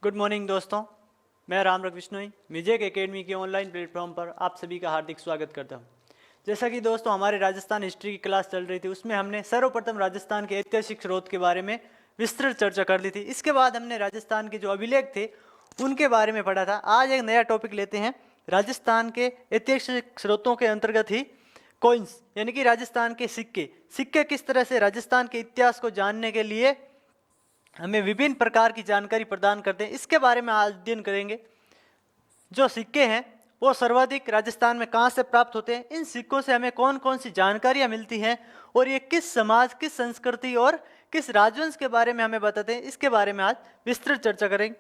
Good morning दोस्तों, मैं राम रख बिश्नोई मिजेक एकेडमी के ऑनलाइन प्लेटफॉर्म पर आप सभी का हार्दिक स्वागत करता हूं। जैसा कि दोस्तों हमारे राजस्थान हिस्ट्री की क्लास चल रही थी, उसमें हमने सर्वप्रथम राजस्थान के ऐतिहासिक स्रोत के बारे में विस्तृत चर्चा कर ली थी। इसके बाद हमने राजस्थान के जो अभिलेख थे उनके बारे में पढ़ा था। आज एक नया टॉपिक लेते हैं, राजस्थान के ऐतिहासिक स्रोतों के अंतर्गत ही कॉइन्स यानी कि राजस्थान के सिक्के। सिक्के किस तरह से राजस्थान के इतिहास को जानने के लिए हमें विभिन्न प्रकार की जानकारी प्रदान करते हैं, इसके बारे में आज अध्ययन करेंगे। जो सिक्के हैं वो सर्वाधिक राजस्थान में कहाँ से प्राप्त होते हैं, इन सिक्कों से हमें कौन कौन सी जानकारियाँ मिलती हैं और ये किस समाज, किस संस्कृति और किस राजवंश के बारे में हमें बताते हैं, इसके बारे में आज विस्तृत चर्चा करेंगे।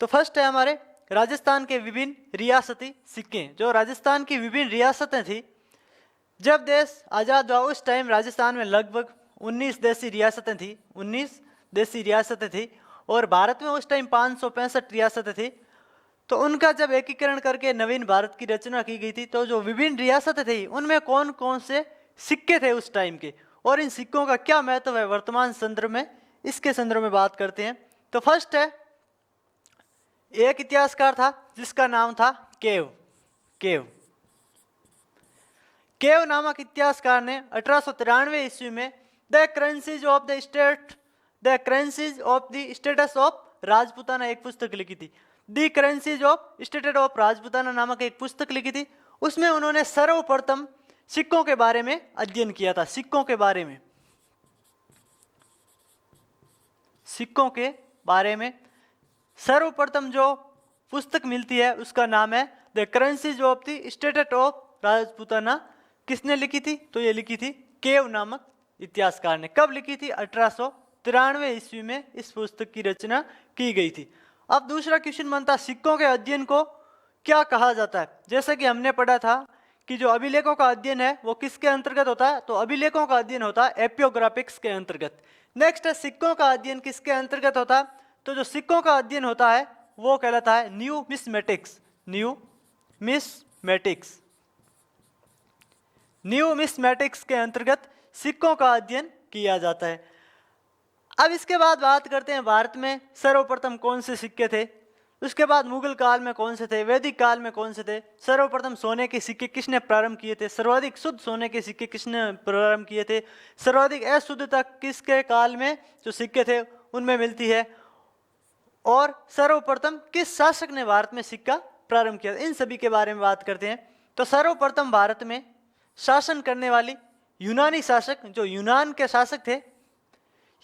तो फर्स्ट है हमारे राजस्थान के विभिन्न रियासती सिक्के। जो राजस्थान की विभिन्न रियासतें थी, जब देश आज़ाद हुआ उस टाइम राजस्थान में लगभग 19 देशी रियासतें थी। 19 देशी रियासतें थी और भारत में उस टाइम 565 रियासतें थी। तो उनका जब एकीकरण करके नवीन भारत की रचना की गई थी, तो जो विभिन्न रियासतें थी उनमें कौन कौन से सिक्के थे उस टाइम के और इन सिक्कों का क्या महत्व है वर्तमान संदर्भ में, इसके संदर्भ में बात करते हैं। तो फर्स्ट है, एक इतिहासकार था जिसका नाम था केव नामक इतिहासकार ने 1893 ईस्वी में the currencies of the status of Rajputana एक पुस्तक लिखी थी। The currencies of status of Rajputana नामक एक पुस्तक लिखी थी। उसमें उन्होंने सर्वप्रथम सिक्कों के बारे में अध्ययन किया था। सिक्कों के बारे में सर्वप्रथम जो पुस्तक मिलती है उसका नाम है the currencies of the status of Rajputana. किसने लिखी थी? तो ये लिखी थी केव नामक इतिहासकार ने। कब लिखी थी? 1893 ईस्वी में इस पुस्तक की रचना की गई थी। अब दूसरा क्वेश्चन बनता, सिक्कों के अध्ययन को क्या कहा जाता है। जैसे कि हमने पढ़ा था कि जो अभिलेखों का अध्ययन है वो किसके अंतर्गत होता है, तो अभिलेखों का अध्ययन होता है एपियोग्राफिक्स के अंतर्गत। नेक्स्ट है, सिक्कों का अध्ययन किसके अंतर्गत होता है, तो जो सिक्कों का अध्ययन होता है वो कहलाता है न्यूमिस्मेटिक्स के अंतर्गत सिक्कों का अध्ययन किया जाता है। अब इसके बाद बात करते हैं भारत में सर्वप्रथम कौन से सिक्के थे, उसके बाद मुगल काल में कौन से थे, वैदिक काल में कौन से थे, सर्वप्रथम सोने के सिक्के किसने प्रारंभ किए थे, सर्वाधिक शुद्ध सोने के सिक्के किसने प्रारंभ किए थे, सर्वाधिक अशुद्धता किसके काल में जो सिक्के थे उनमें मिलती है, और सर्वप्रथम किस शासक ने भारत में सिक्का प्रारंभ किया, इन सभी के बारे में बात करते हैं। तो सर्वप्रथम भारत में शासन करने वाली यूनानी शासक, जो यूनान के शासक थे,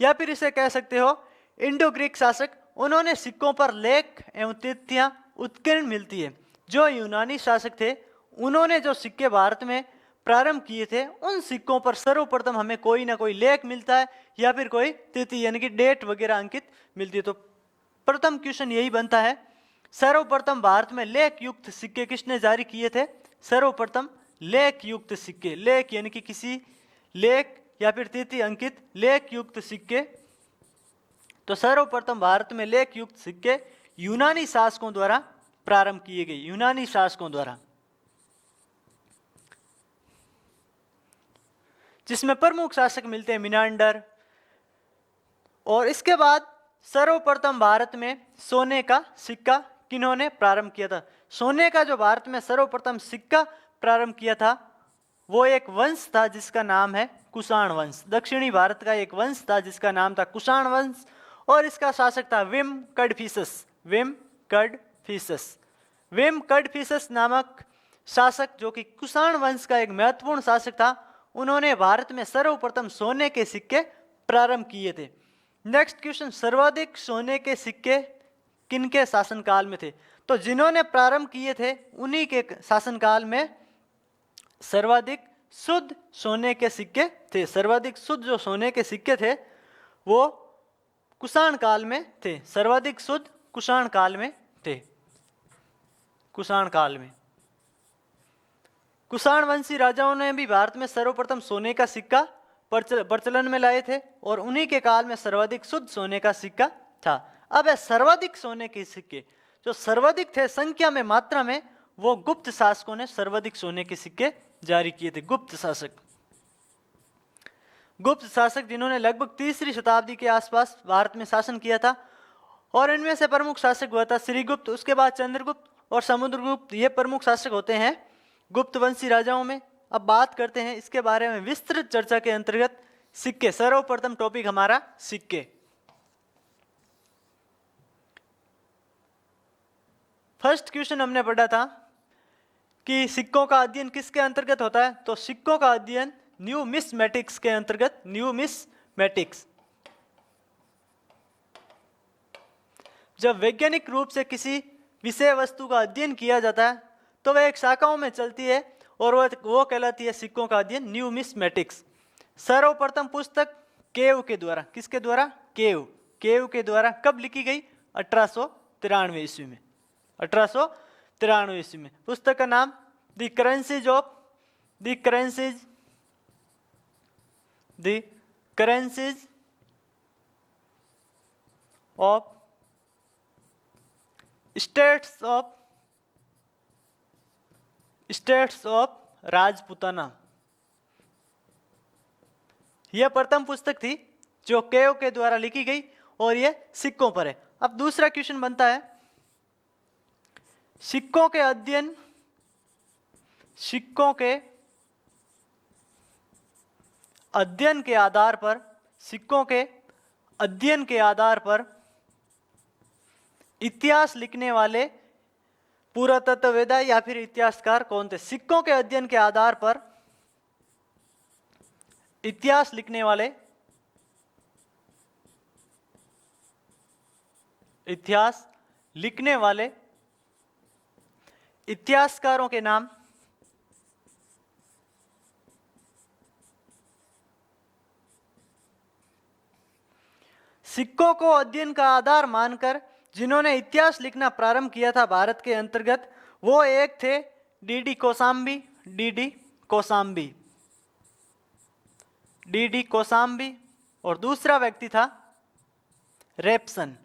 या फिर इसे कह सकते हो इंडो ग्रीक शासक, उन्होंने सिक्कों पर लेख एवं तिथियां उत्कीर्ण मिलती है। जो यूनानी शासक थे उन्होंने जो सिक्के भारत में प्रारंभ किए थे उन सिक्कों पर सर्वप्रथम हमें कोई ना कोई लेख मिलता है या फिर कोई तिथि यानी कि डेट वगैरह अंकित मिलती है। तो प्रथम क्वेश्चन यही बनता है, सर्वप्रथम भारत में लेख युक्त सिक्के किसने जारी किए थे। सर्वप्रथम लेख युक्त सिक्के, लेख यानी कि किसी लेख या फिर तिथि अंकित लेख युक्त सिक्के, तो सर्वप्रथम भारत में लेख युक्त सिक्के यूनानी शासकों द्वारा प्रारंभ किए गए, यूनानी शासकों द्वारा, जिसमें प्रमुख शासक मिलते हैं मिनांडर। और इसके बाद सर्वप्रथम भारत में सोने का सिक्का किन्होंने प्रारंभ किया था। सोने का जो भारत में सर्वप्रथम सिक्का प्रारंभ किया था वो एक वंश था जिसका नाम है कुषाण वंश। दक्षिणी भारत का एक वंश था जिसका नाम था कुषाण वंश और इसका शासक था विम कडफिसस नामक शासक, जो कि कुषाण वंश का एक महत्वपूर्ण शासक था। उन्होंने भारत में सर्वप्रथम सोने के सिक्के प्रारंभ किए थे। नेक्स्ट क्वेश्चन, सर्वाधिक सोने के सिक्के किनके शासनकाल में थे, तो जिन्होंने प्रारंभ किए थे उन्हीं के शासनकाल में सर्वाधिक शुद्ध सोने के सिक्के थे। सर्वाधिक शुद्ध जो सोने के सिक्के थे वो कुषाण काल में थे, सर्वाधिक शुद्ध कुषाण काल में थे। कुषाण वंशी राजाओं ने भी भारत में सर्वप्रथम सोने का सिक्का प्रचलन में लाए थे और उन्हीं के काल में सर्वाधिक शुद्ध सोने का सिक्का था। अब है सर्वाधिक सोने के सिक्के, जो सर्वाधिक थे संख्या में, मात्रा में, वो गुप्त शासकों ने सर्वाधिक सोने के सिक्के जारी किए थे। गुप्त शासक जिन्होंने लगभग तीसरी शताब्दी के आसपास भारत में शासन किया था और इनमें से प्रमुख शासक हुआ था श्रीगुप्त, उसके बाद चंद्रगुप्त और समुद्रगुप्त, ये प्रमुख शासक होते हैं गुप्त वंशी राजाओं में। अब बात करते हैं इसके बारे में विस्तृत चर्चा के अंतर्गत सिक्के। सर्वप्रथम टॉपिक हमारा सिक्के। फर्स्ट क्वेश्चन हमने पढ़ा था कि सिक्कों का अध्ययन किसके अंतर्गत होता है, तो सिक्कों का अध्ययन न्यूमिस्मेटिक्स के अंतर्गत, न्यूमिस्मेटिक्स। जब वैज्ञानिक रूप से किसी विषय वस्तु का अध्ययन किया जाता है तो वह एक शाखाओं में चलती है और वो कहलाती है सिक्कों का अध्ययन, न्यूमिस्मेटिक्स। सर्वप्रथम पुस्तक केव के द्वारा, किसके द्वारा, केव के द्वारा कब लिखी गई, 1893 ईस्वी में, 1893 ईस्वी में। पुस्तक का नाम the currencies of states of Rajputana. यह प्रथम पुस्तक थी जो केव के द्वारा लिखी गई और यह सिक्कों पर है। अब दूसरा क्वेश्चन बनता है, सिक्कों के अध्ययन के आधार पर, सिक्कों के अध्ययन के आधार पर इतिहास लिखने वाले पुरातत्ववेदा या फिर इतिहासकार कौन थे। सिक्कों के अध्ययन के आधार पर इतिहास लिखने वाले इतिहासकारों के नाम सिक्कों को अध्ययन का आधार मानकर जिन्होंने इतिहास लिखना प्रारंभ किया था भारत के अंतर्गत, वो एक थे डीडी कोसाम्बी और दूसरा व्यक्ति था रेप्सन।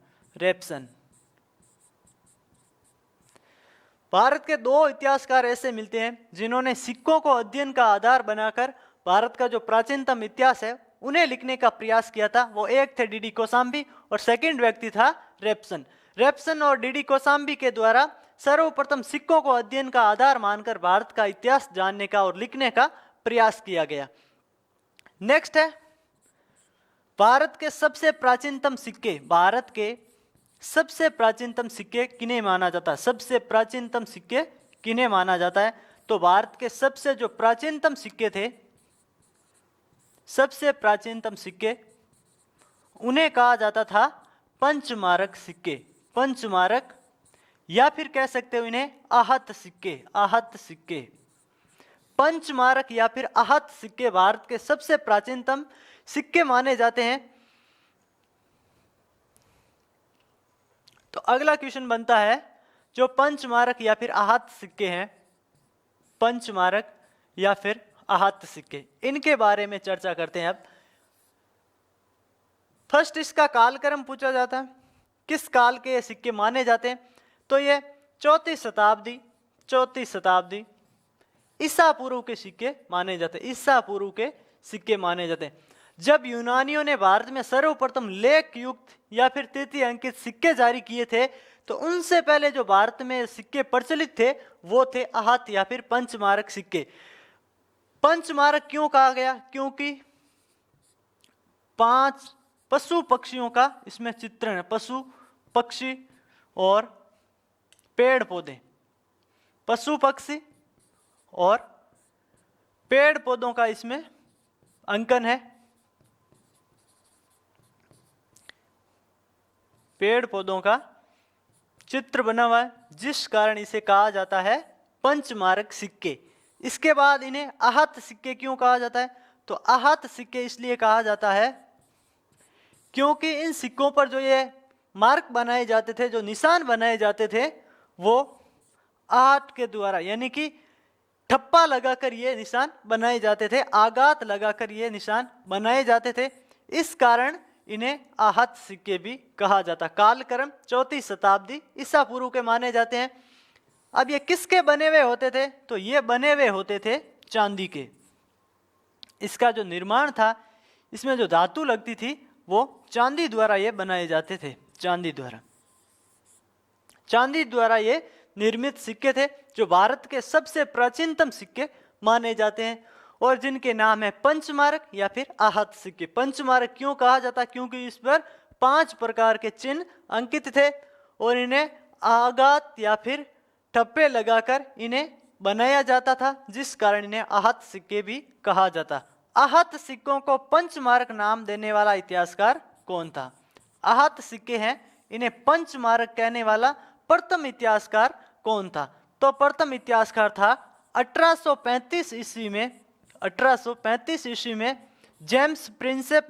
भारत के दो इतिहासकार ऐसे मिलते हैं जिन्होंने सिक्कों को अध्ययन का आधार बनाकर भारत का जो प्राचीनतम इतिहास है उन्हें लिखने का प्रयास किया था। वो एक थे डीडी कोसाम्बी और सेकंड व्यक्ति था रेप्सन और डीडी कोसाम्बी के द्वारा सर्वप्रथम सिक्कों को अध्ययन का आधार मानकर भारत का इतिहास जानने का और लिखने का प्रयास किया गया। नेक्स्ट है भारत के सबसे प्राचीनतम सिक्के किन्हें माना जाता है, सबसे प्राचीनतम सिक्के किन्हें माना जाता है, तो भारत के सबसे जो प्राचीनतम सिक्के थे, सबसे प्राचीनतम सिक्के, उन्हें कहा जाता था पंचमारक या फिर कह सकते हो इन्हें आहत सिक्के। पंचमारक या फिर आहत सिक्के भारत के सबसे प्राचीनतम सिक्के माने जाते हैं। तो अगला क्वेश्चन बनता है, जो पंचमारक या फिर आहत सिक्के हैं, पंचमारक या फिर आहत सिक्के, इनके बारे में चर्चा करते हैं। अब फर्स्ट इसका कालक्रम पूछा जाता है, किस काल के ये सिक्के माने जाते हैं, तो ये चौथी शताब्दी ईसा पूर्व के सिक्के माने जाते हैं। जब यूनानियों ने भारत में सर्वप्रथम लेख युक्त या फिर तृतीय अंकित सिक्के जारी किए थे, तो उनसे पहले जो भारत में सिक्के प्रचलित थे वो थे आहत या फिर पंचमारक सिक्के। पंचमारक क्यों कहा गया, क्योंकि 5 पशु पक्षियों का इसमें चित्रण है, पशु पक्षी और पेड़ पौधे, पशु पक्षी और पेड़ पौधों का इसमें अंकन है, पेड़ पौधों का चित्र बना हुआ है, जिस कारण इसे कहा जाता है पंचमारक सिक्के। इसके बाद इन्हें आहत सिक्के क्यों कहा जाता है, तो आहत सिक्के इसलिए कहा जाता है क्योंकि इन सिक्कों पर जो ये मार्क बनाए जाते थे, जो निशान बनाए जाते थे, वो आहत के द्वारा यानी कि ठप्पा लगाकर ये निशान बनाए जाते थे, आघात लगाकर ये निशान बनाए जाते थे। इस कारण इन्हें आहत सिक्के भी कहा जाता। कालक्रम चौथी शताब्दी ईसा पूर्व के माने जाते हैं। अब ये किसके बने हुए होते थे, तो ये बने हुए होते थे चांदी के। इसका जो निर्माण था, इसमें जो धातु लगती थी वो चांदी द्वारा ये बनाए जाते थे, चांदी द्वारा। चांदी द्वारा ये निर्मित सिक्के थे, जो भारत के सबसे प्राचीनतम सिक्के माने जाते हैं और जिनके नाम है पंचमारक या फिर आहत सिक्के। पंचमारक क्यों कहा जाता है? क्योंकि इस पर 5 प्रकार के चिन्ह अंकित थे और इन्हें आघात या फिर ठप्पे लगाकर इन्हें बनाया जाता था, जिस कारण इन्हें आहत सिक्के भी कहा जाता। आहत सिक्कों को पंचमारक नाम देने वाला इतिहासकार कौन था? आहत सिक्के हैं, इन्हें पंचमारक कहने वाला प्रथम इतिहासकार कौन था? तो प्रथम इतिहासकार था 1835 ईस्वी में 1835 ईस्वी में जेम्स प्रिंसेप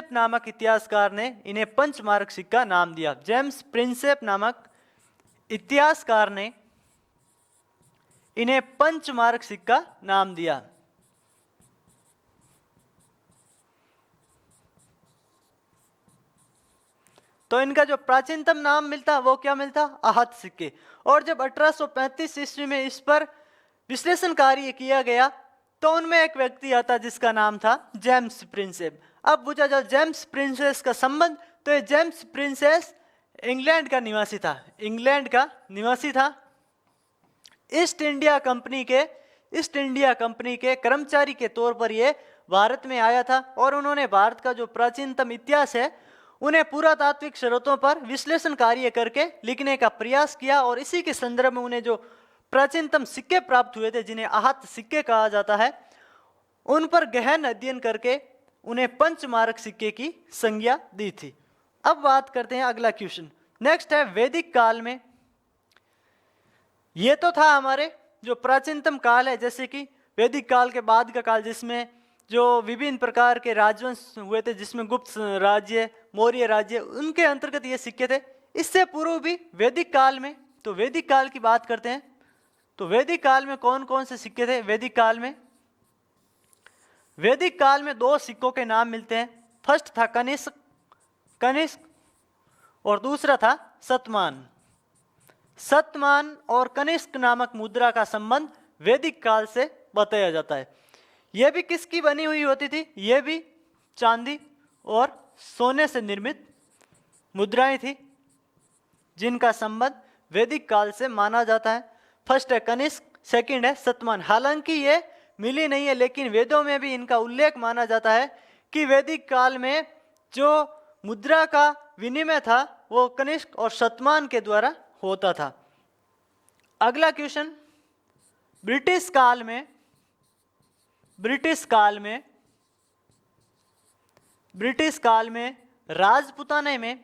नामक इतिहासकार ने इन्हें पंचमारक सिक्का नाम दिया। जेम्स प्रिंसेप नामक इतिहासकार ने इन्हें पंचमारक सिक्का नाम दिया। तो इनका जो प्राचीनतम नाम मिलता वो क्या मिलता? आहत सिक्के। और जब 1835 ईस्वी में इस पर विश्लेषण कार्य किया गया तो उनमें एक व्यक्ति आता जिसका नाम था जेम्स प्रिंसेप। अब पूछा जाए जेम्स प्रिंसेस का संबंध, तो ये जेम्स प्रिंसेस इंग्लैंड का निवासी था। ईस्ट इंडिया कंपनी के कर्मचारी के तौर पर ये भारत में आया था और उन्होंने भारत का जो प्राचीनतम इतिहास है उन्हें पुरातात्विक स्रोतों पर विश्लेषण कार्य करके लिखने का प्रयास किया और इसी के संदर्भ में उन्हें जो प्राचीनतम सिक्के प्राप्त हुए थे, जिन्हें आहत सिक्के कहा जाता है, उन पर गहन अध्ययन करके उन्हें पंचमारक सिक्के की संज्ञा दी थी। अब बात करते हैं अगला क्वेश्चन। नेक्स्ट है वैदिक काल में। ये तो था हमारे जो प्राचीनतम काल है, जैसे कि वैदिक काल के बाद का काल जिसमें जो विभिन्न प्रकार के राजवंश हुए थे, जिसमें गुप्त राज्य, मौर्य राज्य, उनके अंतर्गत ये सिक्के थे। इससे पूर्व भी वैदिक काल में, तो वैदिक काल की बात करते हैं। तो वैदिक काल में कौन कौन से सिक्के थे? वैदिक काल में 2 सिक्कों के नाम मिलते हैं। फर्स्ट था कनिष्क और दूसरा था सतमान और कनिष्क नामक मुद्रा का संबंध वैदिक काल से बताया जाता है। यह भी किसकी बनी हुई होती थी? यह भी चांदी और सोने से निर्मित मुद्राएं थी जिनका संबंध वैदिक काल से माना जाता है। फर्स्ट है कनिष्क, सेकंड है सतमान। हालांकि ये मिली नहीं है, लेकिन वेदों में भी इनका उल्लेख माना जाता है कि वैदिक काल में जो मुद्रा का विनिमय था वो कनिष्क और सतमान के द्वारा होता था। अगला क्वेश्चन, ब्रिटिश काल में राजपुताने में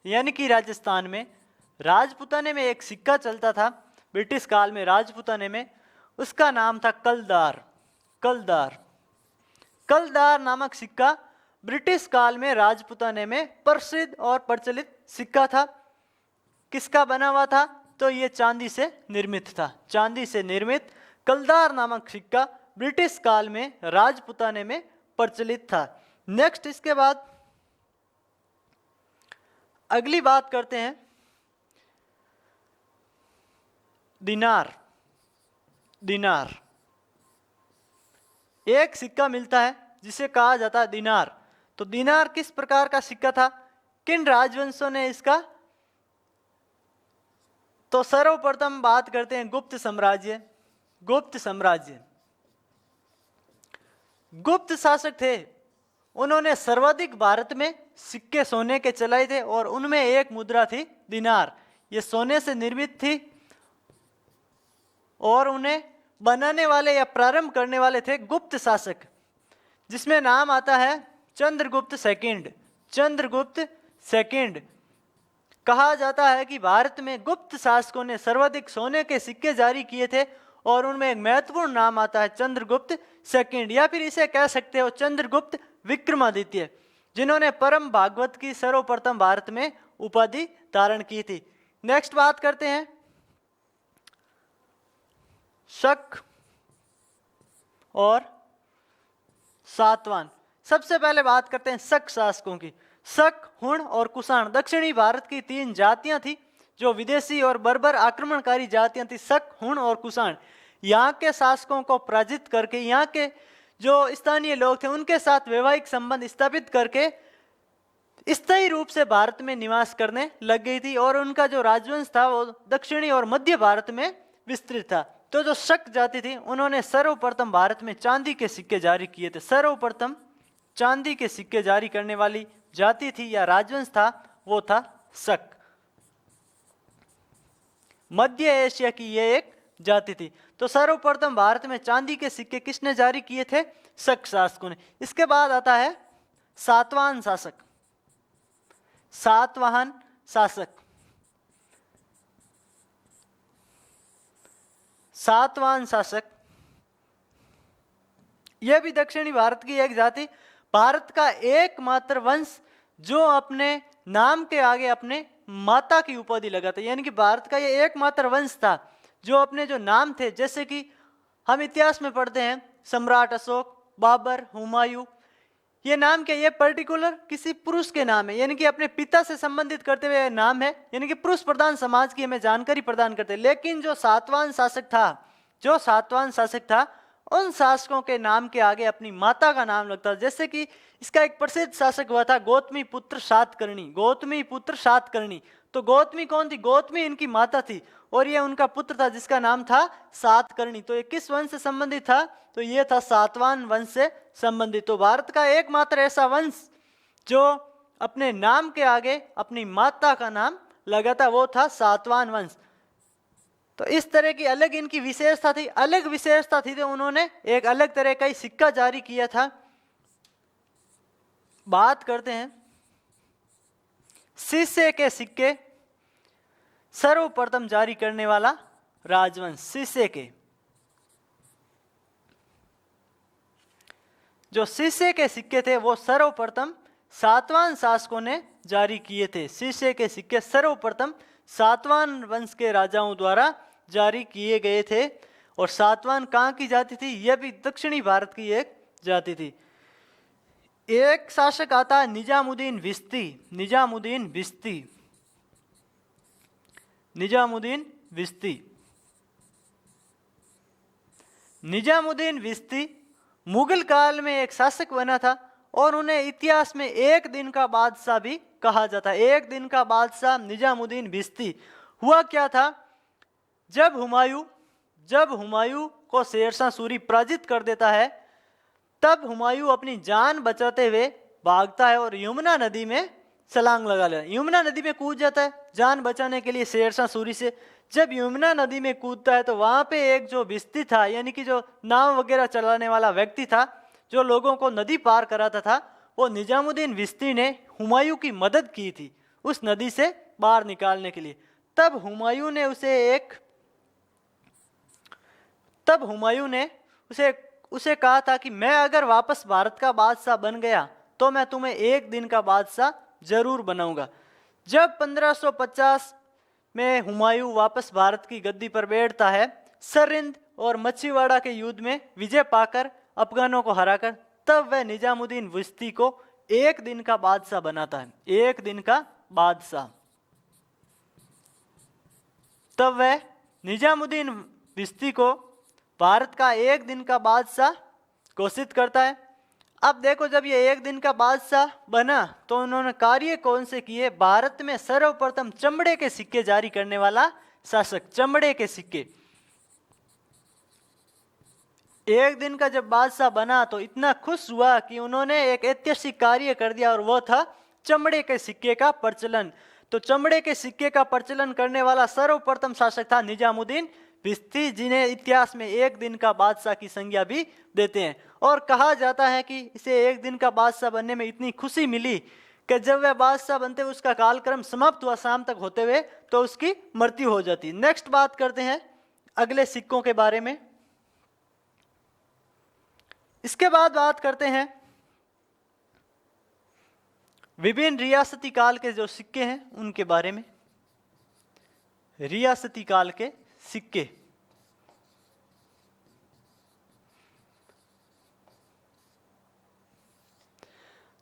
यानी कि राजस्थान में राजपुताने में एक सिक्का चलता था। ब्रिटिश काल में राजपुताने में उसका नाम था कलदार नामक सिक्का ब्रिटिश काल में राजपुताने में प्रसिद्ध और प्रचलित सिक्का था। किसका बना हुआ था? तो ये चांदी से निर्मित था। चांदी से निर्मित कलदार नामक सिक्का ब्रिटिश काल में राजपुताने में प्रचलित था। नेक्स्ट, इसके बाद अगली बात करते हैं दिनार। एक सिक्का मिलता है जिसे कहा जाता है दिनार। तो दिनार किस प्रकार का सिक्का था? किन राजवंशों ने इसका? तो सर्वप्रथम बात करते हैं गुप्त साम्राज्य। गुप्त शासक थे, उन्होंने सर्वाधिक भारत में सिक्के सोने के चलाए थे और उनमें एक मुद्रा थी दिनार। ये सोने से निर्मित थी और उन्हें बनाने वाले या प्रारंभ करने वाले थे गुप्त शासक, जिसमें नाम आता है चंद्रगुप्त सेकंड। कहा जाता है कि भारत में गुप्त शासकों ने सर्वाधिक सोने के सिक्के जारी किए थे और उनमें एक महत्वपूर्ण नाम आता है चंद्रगुप्त सेकंड, या फिर इसे कह सकते हो चंद्रगुप्त विक्रमादित्य, जिन्होंने परम भागवत की सर्वप्रथम भारत में उपाधि धारण की थी। नेक्स्ट बात करते हैं शक और सातवाहन। सबसे पहले बात करते हैं शक शासकों की। शक, हुण और कुषाण दक्षिणी भारत की 3 जातियां थी जो विदेशी और बर्बर आक्रमणकारी जातियां थी। शक, हुण और कुषाण यहाँ के शासकों को पराजित करके यहाँ के जो स्थानीय लोग थे उनके साथ वैवाहिक संबंध स्थापित करके स्थायी रूप से भारत में निवास करने लग गई थी और उनका जो राजवंश था वो दक्षिणी और मध्य भारत में विस्तृत था। तो जो शक जाति थी उन्होंने सर्वप्रथम भारत में चांदी के सिक्के जारी किए थे। सर्वप्रथम चांदी के सिक्के जारी करने वाली जाति थी या राजवंश था वो था शक। मध्य एशिया की ये एक जाति थी। तो सर्वप्रथम भारत में चांदी के सिक्के किसने जारी किए थे? शक शासकों ने। इसके बाद आता है सातवाहन शासक। सातवाहन शासक, सातवाहन शासक यह भी दक्षिणी भारत की एक जाति, भारत का एकमात्र वंश जो अपने नाम के आगे अपने माता की उपाधि लगाता, यानी कि भारत का यह एकमात्र वंश था जो अपने जो नाम थे, जैसे कि हम इतिहास में पढ़ते हैं सम्राट अशोक, बाबर, हुमायूं, ये नाम क्या, ये पर्टिकुलर किसी पुरुष के नाम है, यानी कि अपने पिता से संबंधित करते हुए नाम है, यानी कि पुरुष प्रधान समाज की हमें जानकारी प्रदान करते हैं। लेकिन जो सातवाहन शासक था, जो सातवाहन शासक था, उन शासकों के नाम के आगे अपनी माता का नाम लगता। जैसे कि इसका एक प्रसिद्ध शासक हुआ था गौतमी पुत्र सातकर्णी। गौतमी पुत्र सातकर्णी, तो गौतमी कौन थी? गौतमी इनकी माता थी और ये उनका पुत्र था जिसका नाम था सातकर्णी। तो ये किस वंश से संबंधित था? तो ये था सातवाहन वंश से संबंधित। तो भारत का एकमात्र ऐसा वंश जो अपने नाम के आगे अपनी माता का नाम लगाता वो था सातवाहन वंश। तो इस तरह की अलग इनकी विशेषता थी, अलग विशेषता थी, तो उन्होंने एक अलग तरह का ही सिक्का जारी किया था। बात करते हैं शीशे के सिक्के सर्वप्रथम जारी करने वाला राजवंश। शीशे के, जो शीशे के सिक्के थे वो सर्वप्रथम सातवाहन शासकों ने जारी किए थे। शीशे के सिक्के सर्वप्रथम सातवाहन वंश के राजाओं द्वारा जारी किए गए थे। और सातवाहन कहाँ की जाति थी? यह भी दक्षिणी भारत की एक जाति थी। एक शासक आता है निजामुद्दीन विस्ती। निजामुद्दीन विस्ती, निजामुद्दीन विस्ती। निजामुद्दीन विस्ती मुगल काल में एक शासक बना था और उन्हें इतिहास में एक दिन का बादशाह भी कहा जाता है। एक दिन का बादशाह निजामुद्दीन विस्ती। हुआ क्या था, जब हुमायूं को शेरशाह सूरी पराजित कर देता है, तब हुमायूं अपनी जान बचाते हुए भागता है और यमुना नदी में छलांग लगा लेता है। यमुना नदी में कूद जाता है जान बचाने के लिए शेरशाह सूरी से। जब यमुना नदी में कूदता है तो वहां पे एक जो विस्ती था, यानी कि जो नाव वगैरह चलाने वाला व्यक्ति था, जो लोगों को नदी पार कराता था, वो निजामुद्दीन विस्ती ने हुमायूं की मदद की थी उस नदी से बाहर निकालने के लिए। तब हुमायूं ने उसे कहा था कि मैं अगर वापस भारत का बादशाह बन गया तो मैं तुम्हें एक दिन का बादशाह जरूर बनाऊंगा। जब 1550 में हुमायूं वापस भारत की गद्दी पर बैठता है, सरहिंद और मच्छीवाड़ा के युद्ध में विजय पाकर अफगानों को हराकर, तब वह निजामुद्दीन विस्ती को एक दिन का बादशाह बनाता है। एक दिन का बादशाह। तब वह निजामुद्दीन विस्ती को भारत का एक दिन का बादशाह घोषित करता है। अब देखो, जब ये एक दिन का बादशाह बना तो उन्होंने कार्य कौन से किए? भारत में सर्वप्रथम चमड़े के सिक्के जारी करने वाला शासक। चमड़े के सिक्के। एक दिन का जब बादशाह बना तो इतना खुश हुआ कि उन्होंने एक ऐतिहासिक कार्य कर दिया और वह था चमड़े के सिक्के का प्रचलन। तो चमड़े के सिक्के का प्रचलन करने वाला सर्वप्रथम शासक था निजामुद्दीन विस्ती, जिन्हें इतिहास में एक दिन का बादशाह की संज्ञा भी देते हैं। और कहा जाता है कि इसे एक दिन का बादशाह बनने में इतनी खुशी मिली कि जब वह बादशाह बनते हुए उसका कालक्रम समाप्त हुआ शाम तक होते हुए, तो उसकी मृत्यु हो जाती। नेक्स्ट बात करते हैं अगले सिक्कों के बारे में। इसके बाद बात करते हैं विभिन्न रियासती काल के जो सिक्के हैं उनके बारे में। रियासती काल के सिक्के।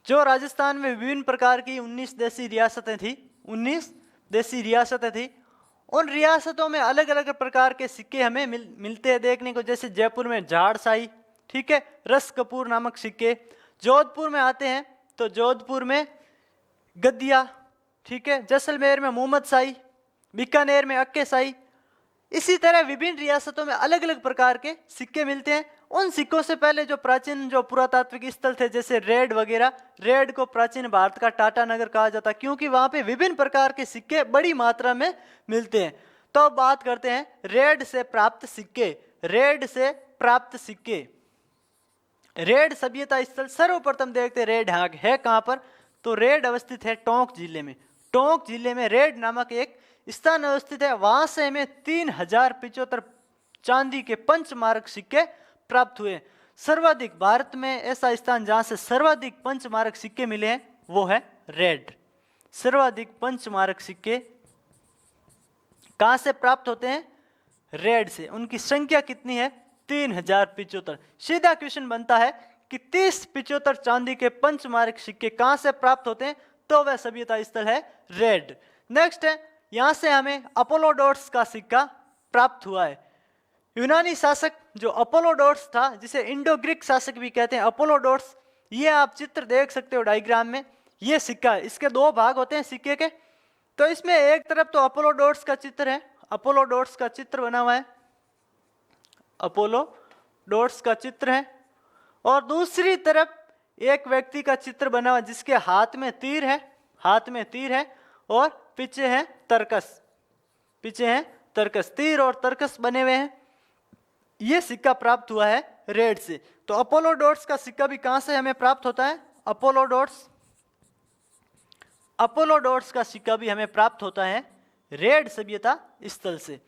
जो राजस्थान में विभिन्न प्रकार की 19 देशी रियासतें थी, 19 देशी रियासतें थी, उन रियासतों में अलग अलग प्रकार के सिक्के हमें मिलते हैं देखने को। जैसे जयपुर में झाड़शाही, ठीक है, रस कपूर नामक सिक्के। जोधपुर में आते हैं तो जोधपुर में गद्दिया, ठीक है, जैसलमेर में मोहम्मद शाही, बीकानेर में अक्के शाही। इसी तरह विभिन्न रियासतों में अलग अलग प्रकार के सिक्के मिलते हैं। उन सिक्कों से पहले जो प्राचीन जो पुरातात्विक स्थल थे जैसे रेड वगैरह, रेड को प्राचीन भारत का टाटा नगर कहा जाता क्योंकि वहां पे विभिन्न प्रकार के सिक्के बड़ी मात्रा में मिलते हैं। तो अब बात करते हैं रेड से प्राप्त सिक्के। रेड से प्राप्त सिक्के, रेड सभ्यता स्थल सर्वप्रथम देखते हैं रेड है कहां पर, तो रेड अवस्थित है टोंक जिले में। टोंक जिले में रेड नामक एक स्थान अवस्थित है। वहां से हमें 3075 चांदी के पंचमारक सिक्के प्राप्त हुए। सर्वाधिक भारत में ऐसा स्थान जहां से सर्वाधिक पंचमारक सिक्के मिले हैं वो है रेड। सर्वाधिक पंचमारक सिक्के कहां से प्राप्त होते हैं, रेड से। उनकी संख्या कितनी है, 3075। सीधा क्वेश्चन बनता है कि 3075 चांदी के पंचमारक सिक्के कहां से प्राप्त होते हैं, तो वह सभ्यता स्थल है रेड। नेक्स्ट है, यहां से हमें अपोलोडोर्स का सिक्का प्राप्त हुआ है। यूनानी शासक जो अपोलोडोर्स था, जिसे इंडो ग्रीक शासक भी कहते हैं, अपोलोडोर्स, ये आप चित्र देख सकते हो डायग्राम में। ये सिक्का है, इसके दो भाग होते हैं सिक्के के। तो इसमें एक तरफ तो अपोलोडोर्स का चित्र है, अपोलोडोर्स का चित्र बना हुआ है, अपोलोडोर्स का चित्र है, और दूसरी तरफ एक व्यक्ति का चित्र बना हुआ जिसके हाथ में तीर है, हाथ में तीर है, और पीछे है तरकस, पीछे है तरकस, तीर और तरकस बने हुए हैं। यह सिक्का प्राप्त हुआ है रेड से। तो अपोलोडोर्स का सिक्का भी कहां से हमें प्राप्त होता है, अपोलोडोर्स का सिक्का भी हमें प्राप्त होता है रेड सभ्यता स्थल से।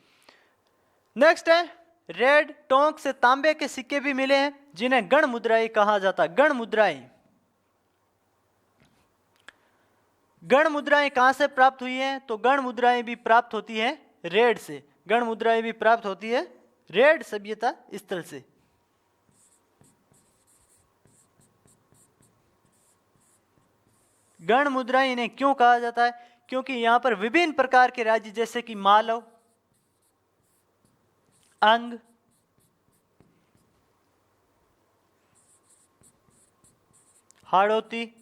नेक्स्ट है, रेड टोंक से तांबे के सिक्के भी मिले हैं जिन्हें गण मुद्राएं कहा जाता है। गण मुद्राएं, गण मुद्राएं कहां से प्राप्त हुई हैं, तो गण मुद्राएं भी प्राप्त होती है रेड से। गण मुद्राएं भी प्राप्त होती है रेड सभ्यता स्थल से। गण मुद्राएं इन्हें क्यों कहा जाता है, क्योंकि यहां पर विभिन्न प्रकार के राज्य जैसे कि मालव, अंग, हाड़ौती,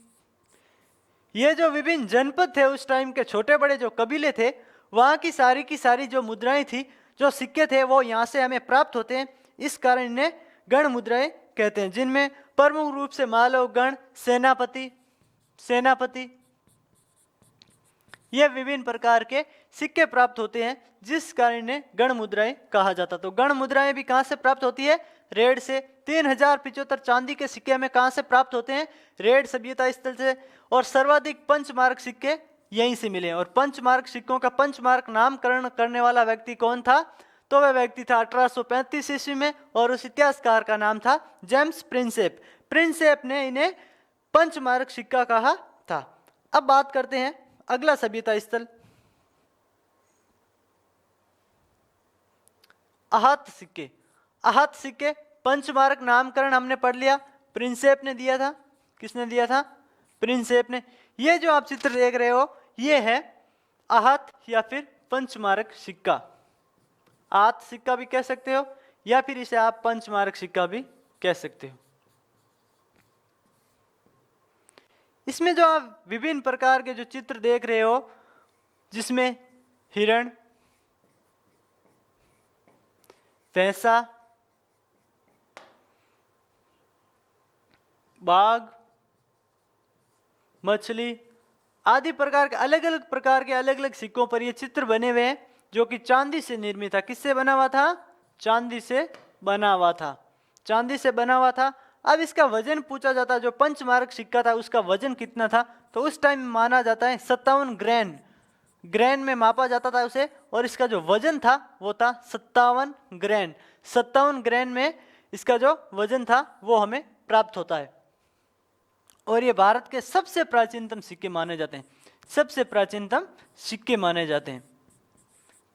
ये जो विभिन्न जनपद थे उस टाइम के, छोटे बड़े जो कबीले थे, वहां की सारी जो मुद्राएं थी, जो सिक्के थे, वो यहां से हमें प्राप्त होते हैं। इस कारण इन्हें गण मुद्राएं कहते हैं, जिनमें प्रमुख रूप से मालव, गण, सेनापति, ये विभिन्न प्रकार के सिक्के प्राप्त होते हैं, जिस कारण इन्हें गण मुद्राएं कहा जाता। तो गण मुद्राएं भी कहां से प्राप्त होती है, रेड से। 3075 चांदी के सिक्के हमें कहां से प्राप्त होते हैं, रेड सभ्यता स्थल से। और सर्वाधिक पंचमार्क सिक्के यहीं से मिले। और पंचमार्क सिक्कों का पंचमार्क नामकरण करने वाला व्यक्ति कौन था, तो वह व्यक्ति था 1835 ईस्वी में, और उस इतिहासकार का नाम था जेम्स प्रिंसेप। प्रिंसेप ने इन्हें पंचमार्क सिक्का कहा था। अब बात करते हैं अगला सभ्यता स्थल, आहत सिक्के। आहत सिक्के पंचमार्क नामकरण हमने पढ़ लिया, प्रिंसेप ने दिया था। किसने दिया था, प्रिंसेप ने। ये जो आप चित्र देख रहे हो ये है आहत या फिर पंचमार्क सिक्का। आहत सिक्का भी कह सकते हो या फिर इसे आप पंचमार्क सिक्का भी कह सकते हो। इसमें जो आप विभिन्न प्रकार के जो चित्र देख रहे हो, जिसमें हिरण, भैंसा, बाघ, मछली आदि प्रकार के अलग अलग सिक्कों पर ये चित्र बने हुए हैं, जो कि चांदी से निर्मित था। किससे बना हुआ था, चांदी से बना हुआ था, चांदी से बना हुआ था। अब इसका वजन पूछा जाता है, जो पंचमार्क सिक्का था उसका वजन कितना था, तो उस टाइम माना जाता है 57 ग्रैन में मापा जाता था उसे, और इसका जो वजन था वो था 57 ग्रैन। 57 ग्रैन में इसका जो वजन था वो हमें प्राप्त होता है। और ये भारत के सबसे प्राचीनतम सिक्के माने जाते हैं, सबसे प्राचीनतम सिक्के माने जाते हैं।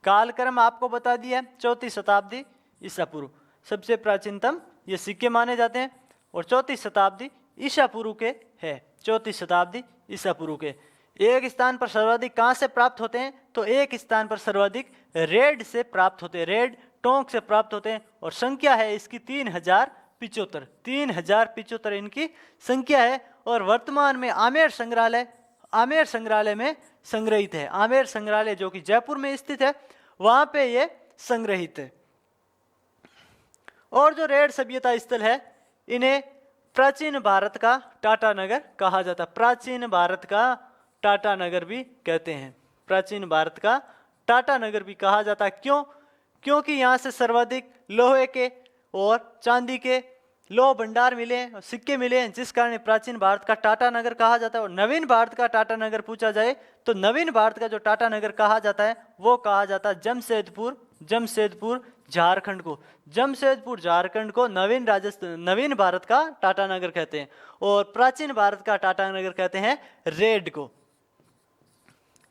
कालक्रम आपको बता दिया, 4वीं शताब्दी ईसा पूर्व सबसे प्राचीनतम ये सिक्के माने जाते हैं, और 4वीं शताब्दी ईसा पूर्व के है, 4वीं शताब्दी ईसा पूर्व के। एक स्थान पर सर्वाधिक कहाँ से प्राप्त होते हैं, तो एक स्थान पर सर्वाधिक रेड से प्राप्त होते हैं, रेड टोंक से प्राप्त होते हैं, और संख्या है इसकी 3075 इनकी संख्या है। और वर्तमान में आमेर आमेर संग्रहालय में संग्रहित है। आमेर संग्रहालय जो कि जयपुर में स्थित है, वहां पे ये संग्रहित है। और जो रेड सभ्यता स्थल है, इन्हें प्राचीन भारत का टाटा नगर कहा जाता है। प्राचीन भारत का टाटा नगर भी कहते हैं। प्राचीन भारत का टाटा नगर भी कहा जाता है। क्यों? क्योंकि यहाँ से सर्वाधिक लोहे के और चांदी के लोह भंडार मिले हैं, सिक्के मिले हैं, जिस कारण प्राचीन भारत का टाटा नगर कहा जाता है। और नवीन भारत का टाटा नगर पूछा जाए तो नवीन भारत का जो टाटा नगर कहा जाता है वो कहा जाता है जमशेदपुर। जमशेदपुर झारखंड को, जमशेदपुर झारखंड को नवीन भारत का टाटा नगर कहते हैं। और प्राचीन भारत का टाटा नगर कहते हैं रेड को।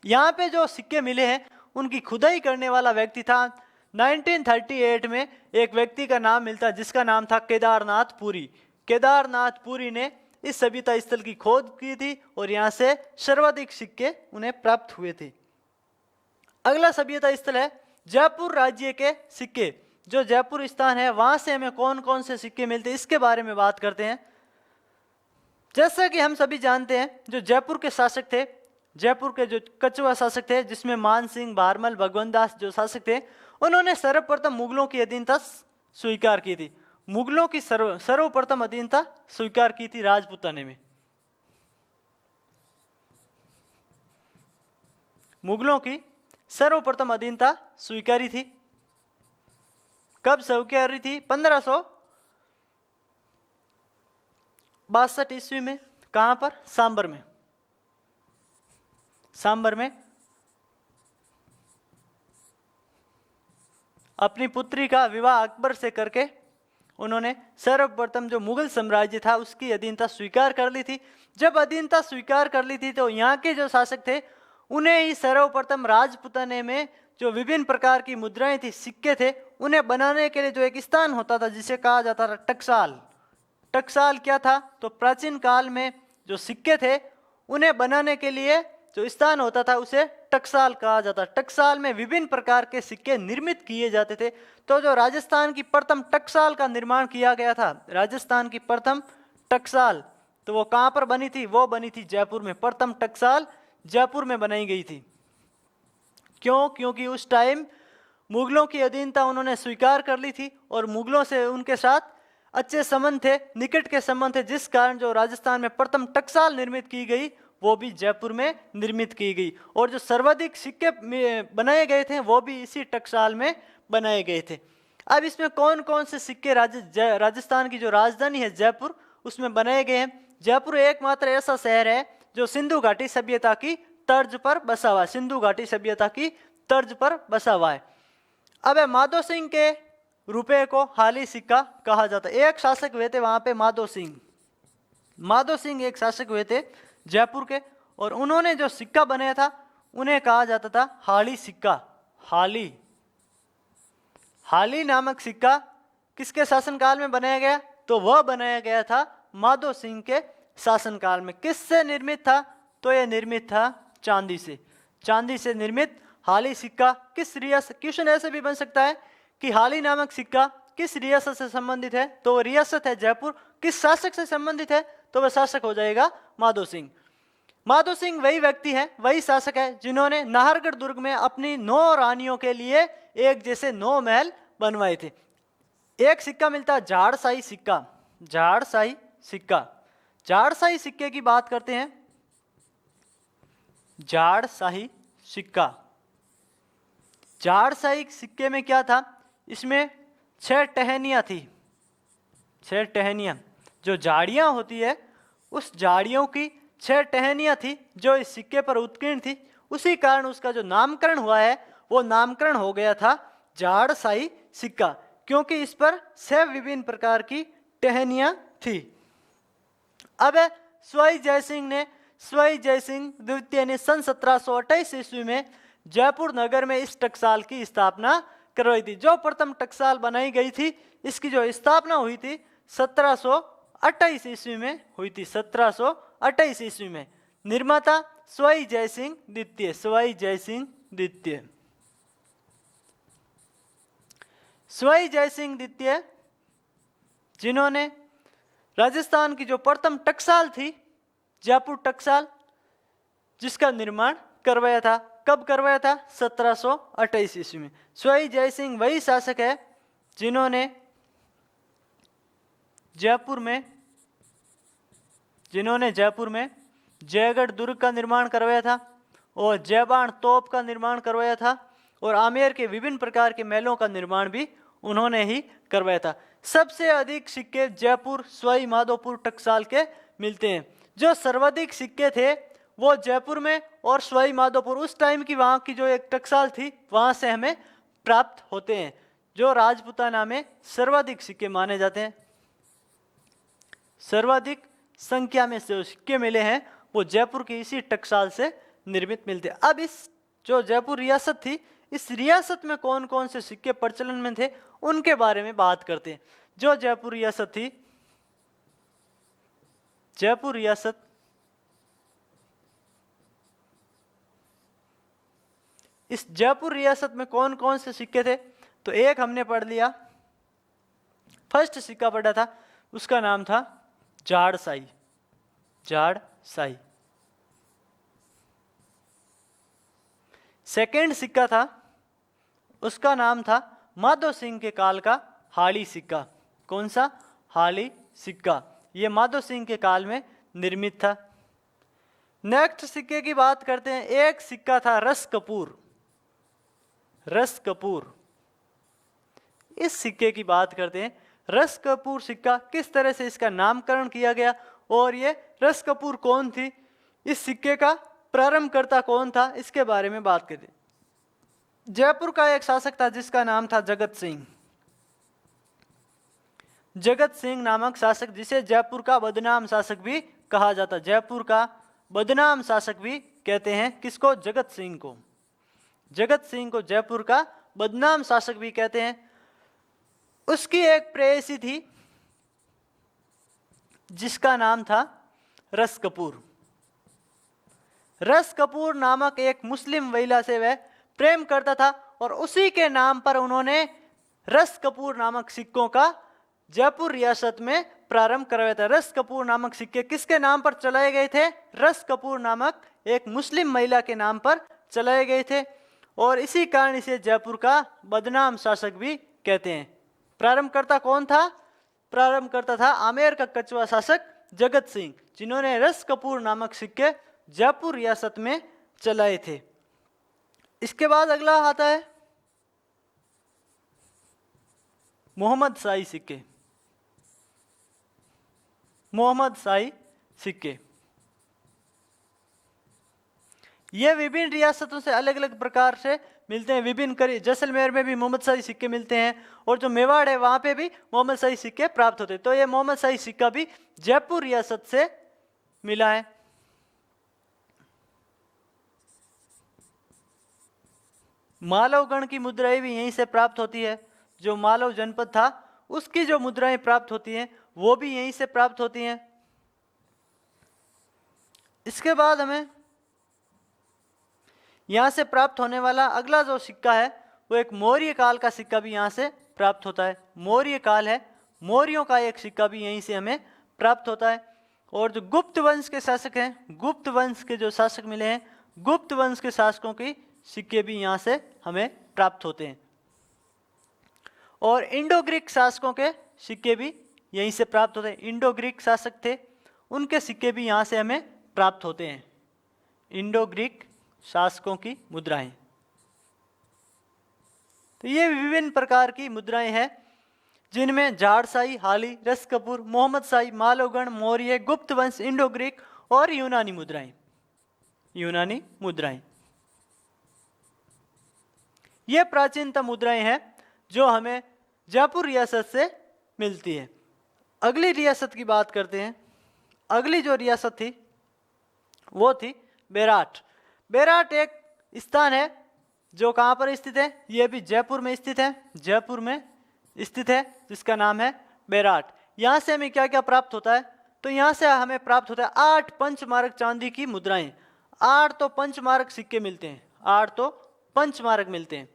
यहाँ पे जो सिक्के मिले हैं उनकी खुदाई करने वाला व्यक्ति था 1938 में एक व्यक्ति का नाम मिलता है जिसका नाम था केदारनाथ पुरी। केदारनाथ पुरी ने इस सभ्यता स्थल की खोज की थी और यहाँ से सर्वाधिक सिक्के उन्हें प्राप्त हुए थे। अगला सभ्यता स्थल है जयपुर राज्य के सिक्के। जो जयपुर स्थान है वहां से हमें कौन कौन से सिक्के मिलते हैं इसके बारे में बात करते हैं। जैसा कि हम सभी जानते हैं, जो जयपुर के शासक थे, जयपुर के जो कछुआ शासक थे जिसमें मान सिंह, भारमल, भगवंत दास जो शासक थे, उन्होंने सर्वप्रथम मुगलों की अधीनता स्वीकार की थी। मुगलों की सर्वप्रथम अधीनता स्वीकार की थी राजपूताने में। मुगलों की सर्वप्रथम अधीनता स्वीकारी थी। कब स्वीकारी थी? 1562 ईस्वी में। कहां पर? सांबर में। सांबर में अपनी पुत्री का विवाह अकबर से करके उन्होंने सर्वप्रथम जो मुगल साम्राज्य था उसकी अधीनता स्वीकार कर ली थी। जब अधीनता स्वीकार कर ली थी तो यहाँ के जो शासक थे उन्हें ही सर्वप्रथम राजपूताने में जो विभिन्न प्रकार की मुद्राएं थी, सिक्के थे, उन्हें बनाने के लिए जो एक स्थान होता था जिसे कहा जाता था टकसाल। टकसाल क्या था? तो प्राचीन काल में जो सिक्के थे उन्हें बनाने के लिए जो स्थान होता था उसे टकसाल कहा जाता। टकसाल में विभिन्न प्रकार के सिक्के निर्मित किए जाते थे। तो जो राजस्थान की प्रथम टकसाल का निर्माण किया गया था, राजस्थान की प्रथम टकसाल, तो वो कहां पर बनी थी? वो बनी थी जयपुर में। प्रथम टकसाल जयपुर में बनाई गई थी। क्यों? क्योंकि उस टाइम मुगलों की अधीनता उन्होंने स्वीकार कर ली थी और मुगलों से उनके साथ अच्छे संबंध थे, निकट के संबंध थे, जिस कारण जो राजस्थान में प्रथम टकसाल निर्मित की गई वो भी जयपुर में निर्मित की गई। और जो सर्वाधिक सिक्के बनाए गए थे वो भी इसी टकसाल में बनाए गए थे। अब इसमें कौन कौन से सिक्के राजस्थान की जो राजधानी है जयपुर उसमें बनाए गए हैं। जयपुर एकमात्र ऐसा शहर है जो सिंधु घाटी सभ्यता की तर्ज पर बसा हुआ है। सिंधु घाटी सभ्यता की तर्ज पर बसा हुआ है। अब माधो सिंह के रुपए को हाली सिक्का कहा जाता है। एक शासक हुए थे वहां पे माधो सिंह। माधो सिंह एक शासक हुए थे जयपुर के और उन्होंने जो सिक्का बनाया था उन्हें कहा जाता था हाली सिक्का। हाली हाली नामक सिक्का किसके शासनकाल में बनाया गया? तो वह बनाया गया था माधो सिंह के शासनकाल में। किससे निर्मित था? तो यह निर्मित था चांदी से। चांदी से निर्मित हाली सिक्का किस रियासत, क्वेश्चन ऐसे भी बन सकता है कि हाली नामक सिक्का किस रियासत से संबंधित है? तो वह रियासत है जयपुर। किस शासक से संबंधित है? तो वह शासक हो जाएगा माधो सिंह। माधो सिंह वही व्यक्ति है, वही शासक है जिन्होंने नाहरगढ़ दुर्ग में अपनी 9 रानियों के लिए एक जैसे 9 महल बनवाए थे। एक सिक्का मिलता है झाड़साई सिक्का। झाड़साई सिक्का, झाड़साई सिक्के की बात करते हैं। झाड़साई सिक्का, झाड़साई सिक्के में क्या था? इसमें 6 टहनियां थी। 6 टहनियां, जो झाड़ियां होती है उस झाड़ियों की 6 टहनियां थी जो इस सिक्के पर उत्कीर्ण थी। उसी कारण उसका जो नामकरण हुआ है वो नामकरण हो गया था झाड़साई सिक्का, क्योंकि इस पर 6 विभिन्न प्रकार की टहनियां थी। अब स्वाई जयसिंह द्वितीय ने सन 1728 ईस्वी में जयपुर नगर में इस टकसाल की स्थापना करवाई थी। जो प्रथम टकसाल बनाई गई थी इसकी जो स्थापना हुई थी 1728 ईस्वी में हुई थी। 1728 ईस्वी में। निर्माता स्वाई जयसिंह द्वितीय। स्वाई जयसिंह द्वितीय। स्वाई जयसिंह द्वितीय जिन्होंने राजस्थान की जो प्रथम टकसाल थी जयपुर टकसाल, जिसका निर्माण करवाया था। कब करवाया था? 1728 ईस्वी में। स्वाई जय सिंह वही शासक है जिन्होंने जयपुर में जयगढ़ दुर्ग का निर्माण करवाया था और जयबाण तोप का निर्माण करवाया था और आमेर के विभिन्न प्रकार के महलों का निर्माण भी उन्होंने ही करवाया था। सबसे अधिक सिक्के जयपुर, सवाई माधोपुर, टकसाल के मिलते हैं। जो सर्वाधिक सिक्के थे वो जयपुर में और सवाई माधोपुर, उस टाइम की वहाँ की जो एक टकसाल थी वहाँ से हमें प्राप्त होते हैं। जो राजपूताना में सर्वाधिक सिक्के माने जाते हैं, सर्वाधिक संख्या में जो सिक्के मिले हैं वो जयपुर की इसी टकसाल से निर्मित मिलते हैं। अब इस जो जयपुर रियासत थी, इस रियासत में कौन कौन से सिक्के प्रचलन में थे उनके बारे में बात करते हैं। जो जयपुर रियासत थी, जयपुर रियासत इस जयपुर रियासत में कौन कौन से सिक्के थे? तो एक हमने पढ़ लिया, फर्स्ट सिक्का पढ़ा था, उसका नाम था जाड़शाही। जाड़शाही। सेकेंड सिक्का था, उसका नाम था माधो सिंह के काल का हाली सिक्का। कौन सा? हाली सिक्का। यह माधो सिंह के काल में निर्मित था। नेक्स्ट सिक्के की बात करते हैं। एक सिक्का था रस कपूर। रस कपूर, इस सिक्के की बात करते हैं। रस कपूर सिक्का, किस तरह से इसका नामकरण किया गया और ये रस कपूर कौन थी, इस सिक्के का प्रारंभकर्ता कौन था, इसके बारे में बात करते हैं। जयपुर का एक शासक था जिसका नाम था जगत सिंह। जगत सिंह नामक शासक, जिसे जयपुर का बदनाम शासक भी कहा जाता। जयपुर का बदनाम शासक भी कहते हैं किसको? जगत सिंह को। जगत सिंह को जयपुर का बदनाम शासक भी कहते हैं। उसकी एक प्रेयसी थी जिसका नाम था रस कपूर। रस कपूर नामक एक मुस्लिम महिला से वह प्रेम करता था और उसी के नाम पर उन्होंने रस कपूर नामक सिक्कों का जयपुर रियासत में प्रारंभ करवाया था। रस कपूर नामक सिक्के किसके नाम पर चलाए गए थे? रस कपूर नामक एक मुस्लिम महिला के नाम पर चलाए गए थे और इसी कारण इसे जयपुर का बदनाम शासक भी कहते हैं। प्रारंभकर्ता कौन था? प्रारंभकर्ता था आमेर का कछुआ शासक जगत सिंह, जिन्होंने रस कपूर नामक सिक्के जयपुर रियासत में चलाए थे। इसके बाद अगला आता है मोहम्मद शाही सिक्के। मोहम्मद शाही सिक्के ये विभिन्न रियासतों से अलग अलग प्रकार से मिलते हैं। विभिन्न जैसलमेर में भी मोहम्मद शाही सिक्के मिलते हैं और जो मेवाड़ है वहां पे भी मोहम्मद शाही सिक्के प्राप्त होते हैं। तो ये मोहम्मद शाही सिक्का भी जयपुर रियासत से मिला है। मालवगढ़ की मुद्राएं भी यहीं से प्राप्त होती है। जो मालव जनपद था उसकी जो मुद्राएं प्राप्त होती हैं वो भी यहीं से प्राप्त होती हैं। इसके बाद हमें यहां से प्राप्त होने वाला अगला जो सिक्का है वो एक मौर्य काल का सिक्का भी यहां से प्राप्त होता है। मौर्य काल है, मौर्यों का एक सिक्का भी यहीं से हमें प्राप्त होता है। और जो गुप्त वंश के शासक हैं, गुप्त वंश के जो शासक मिले हैं, गुप्त वंश के शासकों की सिक्के भी यहां से हमें प्राप्त होते हैं। और इंडो ग्रीक शासकों के सिक्के भी यहीं से प्राप्त होते हैं। इंडो ग्रीक शासक थे, उनके सिक्के भी यहां से हमें प्राप्त होते हैं। इंडो ग्रीक शासकों की मुद्राएं। तो ये विभिन्न प्रकार की मुद्राएं हैं जिनमें जाड़शाही, हाली, रस कपूर, मोहम्मद शाही, मालवगढ़, मौर्य, गुप्त वंश, इंडो ग्रीक और यूनानी मुद्राएं। यूनानी मुद्राएं ये प्राचीनतम मुद्राएं हैं जो हमें जयपुर रियासत से मिलती है। अगली रियासत की बात करते हैं। अगली जो रियासत थी वो थी बेराट। बेराट एक स्थान है जो कहाँ पर स्थित है? ये भी जयपुर में स्थित है। जयपुर में स्थित है जिसका नाम है बेराट। यहाँ से हमें क्या क्या प्राप्त होता है? तो यहाँ से हमें प्राप्त होता है 8 पंचमारक चांदी की मुद्राएं। 8 तो पंचमारक सिक्के मिलते हैं। 8 तो पंचमारक मिलते हैं।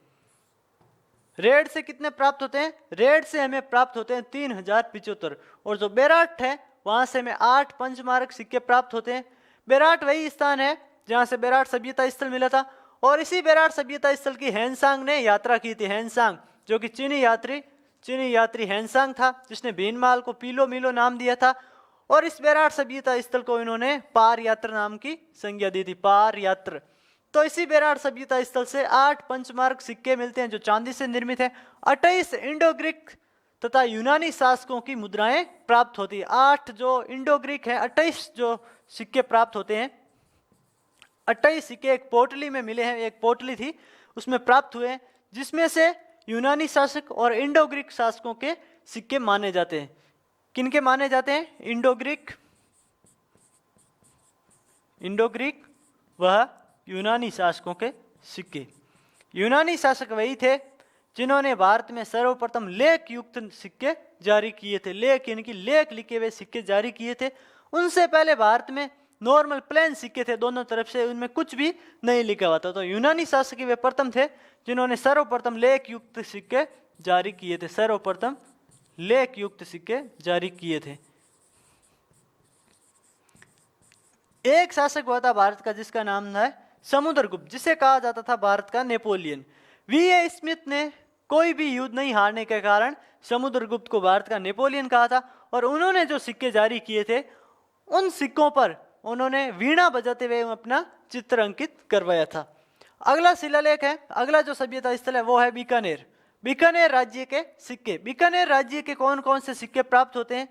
रेड से कितने प्राप्त होते हैं? रेड से हमें प्राप्त होते हैं 3075। और जो बेराट है वहां से हमें 8 पंचमारक सिक्के प्राप्त होते हैं। बेराट वही स्थान है जहाँ से बेराट सभ्यता स्थल मिला था। और इसी बेराट सभ्यता स्थल की हैंसांग ने यात्रा की थी। हैंसांग जो कि चीनी यात्री हैंसांग था, जिसने भीनमाल को पीलो मीलो नाम दिया था। और इस बेराट सभ्यता स्थल को इन्होंने पार यात्र नाम की संज्ञा दी थी, पार यात्र। तो इसी बेराट सभ्यता स्थल से 8 पंचमार्क सिक्के मिलते हैं जो चांदी से निर्मित है। 28 इंडो ग्रीक तथा यूनानी शासकों की मुद्राएं प्राप्त होती है। 8 जो इंडो ग्रीक है, 28 जो सिक्के प्राप्त होते हैं। 28 सिक्के एक पोटली में मिले हैं, एक पोटली थी उसमें प्राप्त हुए हैं, जिसमें से यूनानी शासक और इंडो ग्रीक शासकों के सिक्के माने जाते हैं। किनके माने जाते हैं? इंडो ग्रीक वह यूनानी शासकों के सिक्के। यूनानी शासक वही थे जिन्होंने भारत में सर्वप्रथम लेख युक्त सिक्के जारी किए थे। लेख यानी कि लेख लिखे हुए सिक्के जारी किए थे। उनसे पहले भारत में नॉर्मल प्लेन सिक्के थे दोनों तरफ से, उनमें कुछ भी नहीं लिखा हुआ था। तो यूनानी शासक वे प्रथम थे जिन्होंने सर्वप्रथम लेख युक्त सिक्के जारी किए थे। सर्वप्रथम लेख युक्त सिक्के जारी किए थे। एक शासक हुआ था भारत का जिसका नाम है समुद्रगुप्त, जिसे कहा जाता था भारत का नेपोलियन। वी.ए. स्मिथ ने कोई भी युद्ध नहीं हारने के कारण समुद्रगुप्त को भारत का नेपोलियन कहा था। और उन्होंने जो सिक्के जारी किए थे उन सिक्कों पर उन्होंने वीणा बजाते हुए अपना चित्र अंकित करवाया था। अगला शिलालेख है, अगला जो सभ्यता स्थल है वो है बीकानेर। बीकानेर राज्य के सिक्के। बीकानेर राज्य के कौन कौन से सिक्के प्राप्त होते हैं?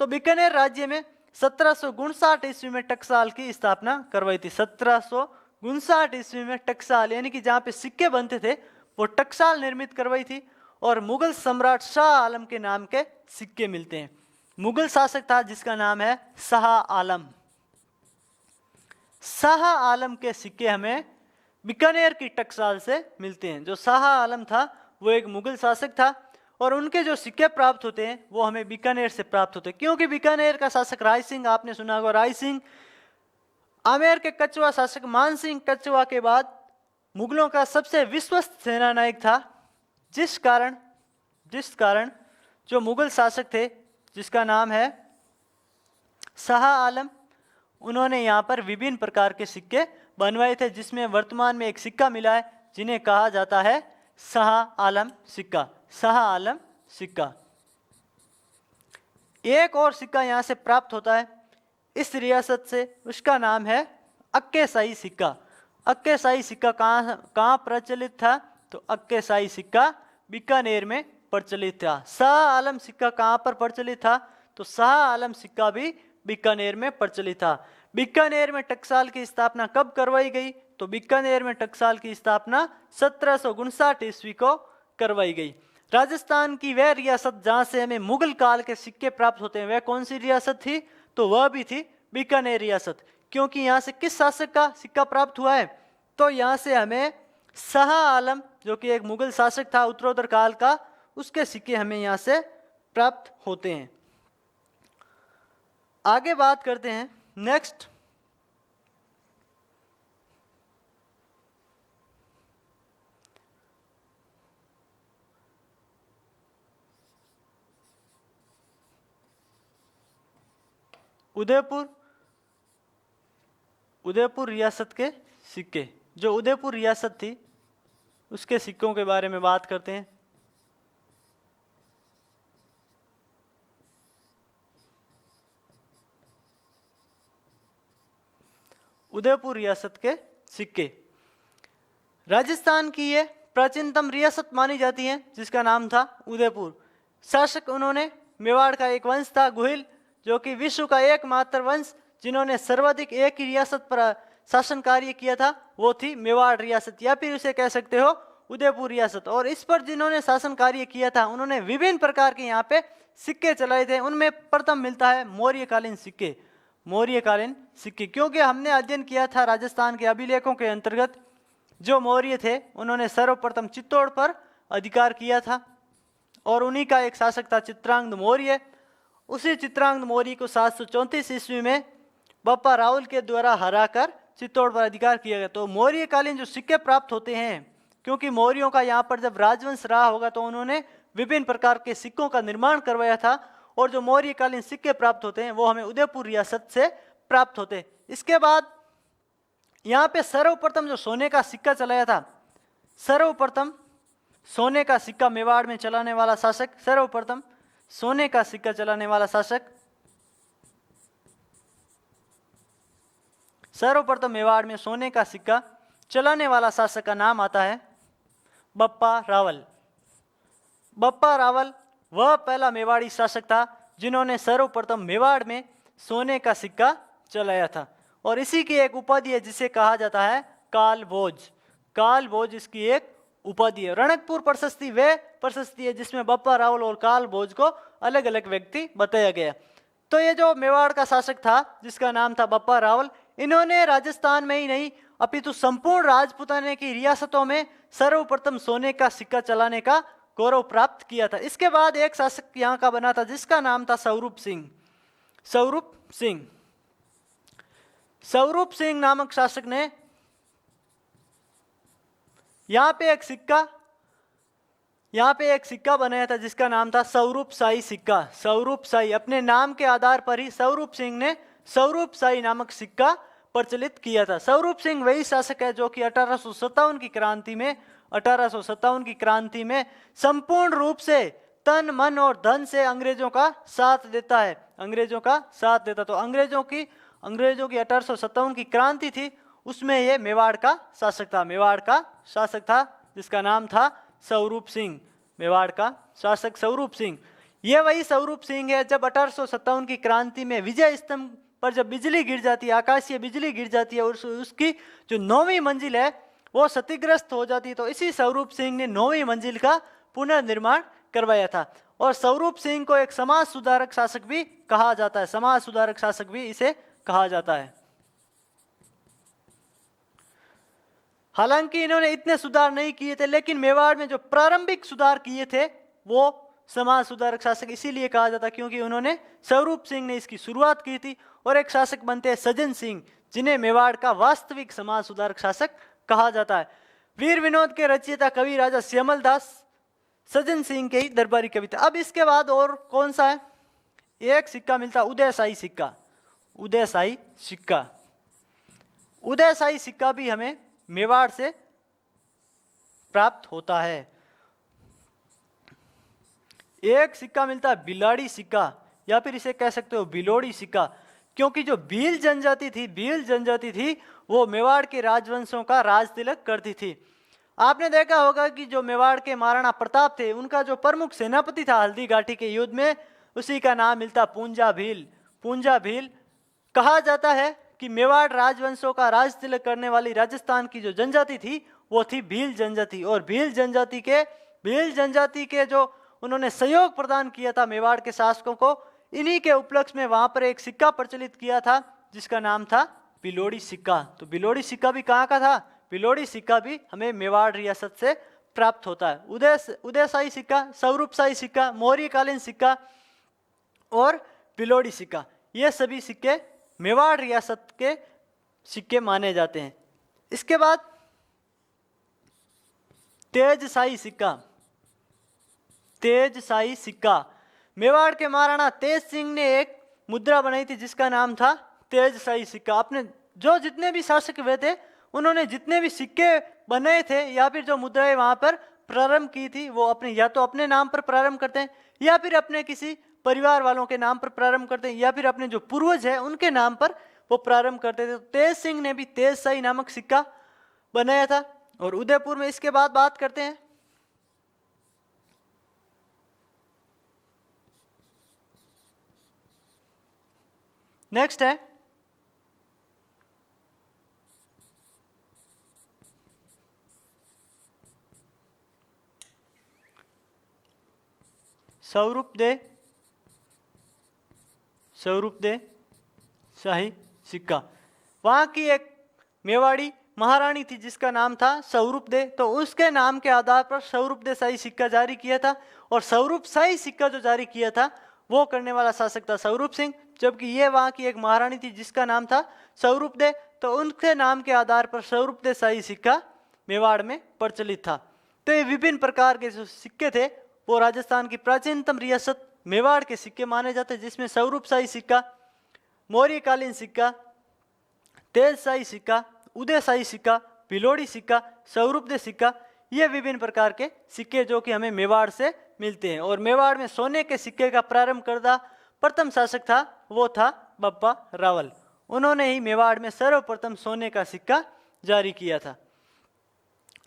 तो बीकानेर राज्य में 1759 ईस्वी में टकसाल की स्थापना करवाई थी। 1759 ईस्वी में टकसाल यानी कि जहाँ पे सिक्के बनते थे वो टकसाल निर्मित करवाई थी। और मुगल सम्राट शाह आलम के नाम के सिक्के मिलते हैं। मुगल शासक था जिसका नाम है शाह आलम। शाह आलम के सिक्के हमें बीकानेर की टकसाल से मिलते हैं। जो शाह आलम था वो एक मुगल शासक था और उनके जो सिक्के प्राप्त होते हैं वो हमें बीकानेर से प्राप्त होते हैं। क्योंकि बीकानेर का शासक राय सिंह, आपने सुना होगा राय सिंह, आमेर के कछुआ शासक मान सिंह कछुआ के बाद मुगलों का सबसे विश्वस्त सेनानायक था। जिस कारण जो मुगल शासक थे जिसका नाम है शाह आलम, उन्होंने यहाँ पर विभिन्न प्रकार के सिक्के बनवाए थे, जिसमें वर्तमान में एक सिक्का मिला है जिन्हें कहा जाता है शाह आलम सिक्का। शाह आलम सिक्का। एक और सिक्का यहाँ से प्राप्त होता है इस रियासत से, उसका नाम है अक्के शाही सिक्का। अक्के शाही सिक्का कहाँ प्रचलित था? तो अक्के शाही सिक्का बीकानेर में प्रचलित था। शाह आलम सिक्का कहाँ पर प्रचलित था? तो शाह आलम सिक्का भी बीकानेर में प्रचलित था। बीकानेर में टकसाल की स्थापना कब करवाई गई? तो बीकानेर में टकसाल की स्थापना 1759 ईस्वी को करवाई गई। राजस्थान की वह रियासत जहाँ से हमें मुगल काल के सिक्के प्राप्त होते हैं वह कौन सी रियासत थी? तो वह भी थी बीकानेर रियासत। क्योंकि यहाँ से किस शासक का सिक्का प्राप्त हुआ है? तो यहाँ से हमें शाह आलम जो कि एक मुगल शासक था उत्तरोत्तर काल का, उसके सिक्के हमें यहाँ से प्राप्त होते हैं। आगे बात करते हैं नेक्स्ट उदयपुर रियासत के सिक्के। जो उदयपुर रियासत थी उसके सिक्कों के बारे में बात करते हैं। उदयपुर रियासत के सिक्के राजस्थान की ये प्राचीनतम रियासत मानी जाती है जिसका नाम था उदयपुर। शासक उन्होंने मेवाड़ का एक वंश था गुहिल, जो कि विश्व का एकमात्र वंश जिन्होंने सर्वाधिक एक ही रियासत पर शासन कार्य किया था, वो थी मेवाड़ रियासत या फिर उसे कह सकते हो उदयपुर रियासत। और इस पर जिन्होंने शासन कार्य किया था उन्होंने विभिन्न प्रकार के यहाँ पे सिक्के चलाए थे। उनमें प्रथम मिलता है मौर्यकालीन सिक्के। मौर्यकालीन सिक्के क्योंकि हमने अध्ययन किया था राजस्थान के अभिलेखों के अंतर्गत, जो मौर्य थे उन्होंने सर्वप्रथम चित्तौड़ पर अधिकार किया था और उन्हीं का एक शासक था चित्रांगद मौर्य। उसी चित्रांगद मौर्य को 734 ईस्वी में बप्पा राहुल के द्वारा हराकर चित्तौड़ पर अधिकार किया गया। तो मौर्यकालीन जो सिक्के प्राप्त होते हैं, क्योंकि मौर्यों का यहाँ पर जब राजवंश रहा होगा तो उन्होंने विभिन्न प्रकार के सिक्कों का निर्माण करवाया था और जो मौर्यकालीन सिक्के प्राप्त होते हैं वो हमें उदयपुर रियासत से प्राप्त होते हैं। इसके बाद यहाँ पे सर्वप्रथम जो सोने का सिक्का चलाया था, सर्वप्रथम सोने का सिक्का मेवाड़ में चलाने वाला शासक, सर्वप्रथम सोने का सिक्का चलाने वाला शासक, सर्वप्रथम मेवाड़ में सोने का सिक्का चलाने वाला शासक का नाम आता है बप्पा रावल। बप्पा रावल वह पहला मेवाड़ी शासक था जिन्होंने सर्वप्रथम मेवाड़ में सोने का सिक्का चलाया था। और इसी की एक उपाधि है जिसे कहा जाता है काल भोज। काल भोज इसकी एक उपाधि है। रणकपुर प्रशस्ति वह प्रशस्ति है जिसमें बप्पा रावल और काल भोज को अलग अलग व्यक्ति बताया गया। तो ये जो मेवाड़ का शासक था जिसका नाम था बप्पा रावल, इन्होंने राजस्थान में ही नहीं अपितु संपूर्ण राजपूताने की रियासतों में सर्वप्रथम सोने का सिक्का चलाने का गौरव प्राप्त किया था। इसके बाद एक शासक यहाँ का बना था जिसका नाम था स्वरूप सिंह। स्वरूप सिंह, स्वरूप सिंह नामक शासक ने यहाँ पे एक सिक्का बनाया था जिसका नाम था स्वरूप शाही सिक्का। स्वरूप शाही, अपने नाम के आधार पर ही स्वरूप सिंह ने स्वरूप शाही नामक सिक्का प्रचलित किया था। स्वरूप सिंह वही शासक है जो कि 1857 की क्रांति में संपूर्ण रूप से तन मन और धन से अंग्रेजों का साथ देता है, अंग्रेजों का साथ देता। तो अंग्रेजों की 1857 की क्रांति थी, उसमें ये मेवाड़ का शासक था, मेवाड़ का शासक था जिसका नाम था स्वरूप सिंह। मेवाड़ का शासक स्वरूप सिंह, ये वही स्वरूप सिंह है जब 1857 की क्रांति में विजय स्तंभ पर जब बिजली गिर जाती है, आकाशीय बिजली गिर जाती है और उसकी जो 9वीं मंजिल है वो क्षतिग्रस्त हो जाती है, तो इसी स्वरूप सिंह ने 9वीं मंजिल का पुनर्निर्माण करवाया था। और स्वरूप सिंह को एक समाज सुधारक शासक भी कहा जाता है, समाज सुधारक शासक भी इसे कहा जाता है। हालांकि इन्होंने इतने सुधार नहीं किए थे, लेकिन मेवाड़ में जो प्रारंभिक सुधार किए थे वो समाज सुधारक शासक इसीलिए कहा जाता क्योंकि उन्होंने, स्वरूप सिंह ने इसकी शुरुआत की थी। और एक शासक बनते हैं सज्जन सिंह, जिन्हें मेवाड़ का वास्तविक समाज सुधारक शासक कहा जाता है। वीर विनोद के रचयिता कवि राजा श्यामल दास सज्जन सिंह के ही दरबारी कवि थे। अब इसके बाद और कौन सा है, एक सिक्का मिलता है उदयशाही सिक्का। उदयशाही सिक्का, उदयशाही सिक्का भी हमें मेवाड़ से प्राप्त होता है। एक सिक्का मिलता है बिलाड़ी सिक्का, या फिर इसे कह सकते हो बिलोड़ी सिक्का, क्योंकि जो भील जनजाति थी वो मेवाड़ के राजवंशों का राज तिलक करती थी। आपने देखा होगा कि जो मेवाड़ के महाराणा प्रताप थे, उनका जो प्रमुख सेनापति था हल्दी घाटी के युद्ध में, उसी का नाम मिलता पूंजा भील। पूंजा भील, कहा जाता है कि मेवाड़ राजवंशों का राज तिलक करने वाली राजस्थान की जो जनजाति थी वो थी भील जनजाति। और भील जनजाति के जो उन्होंने सहयोग प्रदान किया था मेवाड़ के शासकों को, इन्हीं के उपलक्ष्य में वहां पर एक सिक्का प्रचलित किया था जिसका नाम था बिलोड़ी सिक्का। तो बिलोड़ी सिक्का भी कहाँ का था, बिलोड़ी सिक्का भी हमें मेवाड़ रियासत से प्राप्त होता है। उदयशाही सिक्का, स्वरूपशाही सिक्का, मौर्यकालीन सिक्का और बिलोड़ी सिक्का, ये सभी सिक्के मेवाड़ रियासत के सिक्के माने जाते हैं। इसके बाद तेजशाही सिक्का। तेजशाही सिक्का, मेवाड़ के महाराणा तेज सिंह ने एक मुद्रा बनाई थी जिसका नाम था तेजशाही सिक्का। अपने जो जितने भी शासक हुए थे उन्होंने जितने भी सिक्के बनाए थे या फिर जो मुद्राएं वहां पर प्रारंभ की थी वो अपने या तो अपने नाम पर प्रारंभ करते हैं या फिर अपने किसी परिवार वालों के नाम पर प्रारंभ करते हैं या फिर अपने जो पूर्वज है उनके नाम पर वो प्रारंभ करते थे। तो तेज सिंह ने भी तेजशाही नामक सिक्का बनाया था। और उदयपुर में इसके बाद बात करते हैं नेक्स्ट है स्वरूपदे शाही सिक्का। वहां की एक मेवाड़ी महारानी थी जिसका नाम था स्वरूपदे, तो उसके नाम के आधार पर स्वरूपदे शाही सिक्का जारी किया था। और स्वरूप शाही सिक्का जो जारी किया था वो करने वाला शासक था स्वरूप सिंह, जबकि ये वहां की एक महारानी थी जिसका नाम था स्वरूपदे, तो उनके नाम के आधार पर स्वरूपदे शाही सिक्का मेवाड़ में प्रचलित था। तो ये विभिन्न प्रकार के जो सिक्के थे वो राजस्थान की प्राचीनतम रियासत मेवाड़ के सिक्के माने जाते हैं, जिसमें स्वरूपशाही सिक्का, मौर्यकालीन सिक्का, तेजशाही सिक्का, उदयशाही सिक्का, भिलोड़ी सिक्का, स्वरूपदे सिक्का, ये विभिन्न प्रकार के सिक्के जो कि हमें मेवाड़ से मिलते हैं। और मेवाड़ में सोने के सिक्के का प्रारंभ करता प्रथम शासक था, वो था बप्पा रावल। उन्होंने ही मेवाड़ में सर्वप्रथम सोने का सिक्का जारी किया था।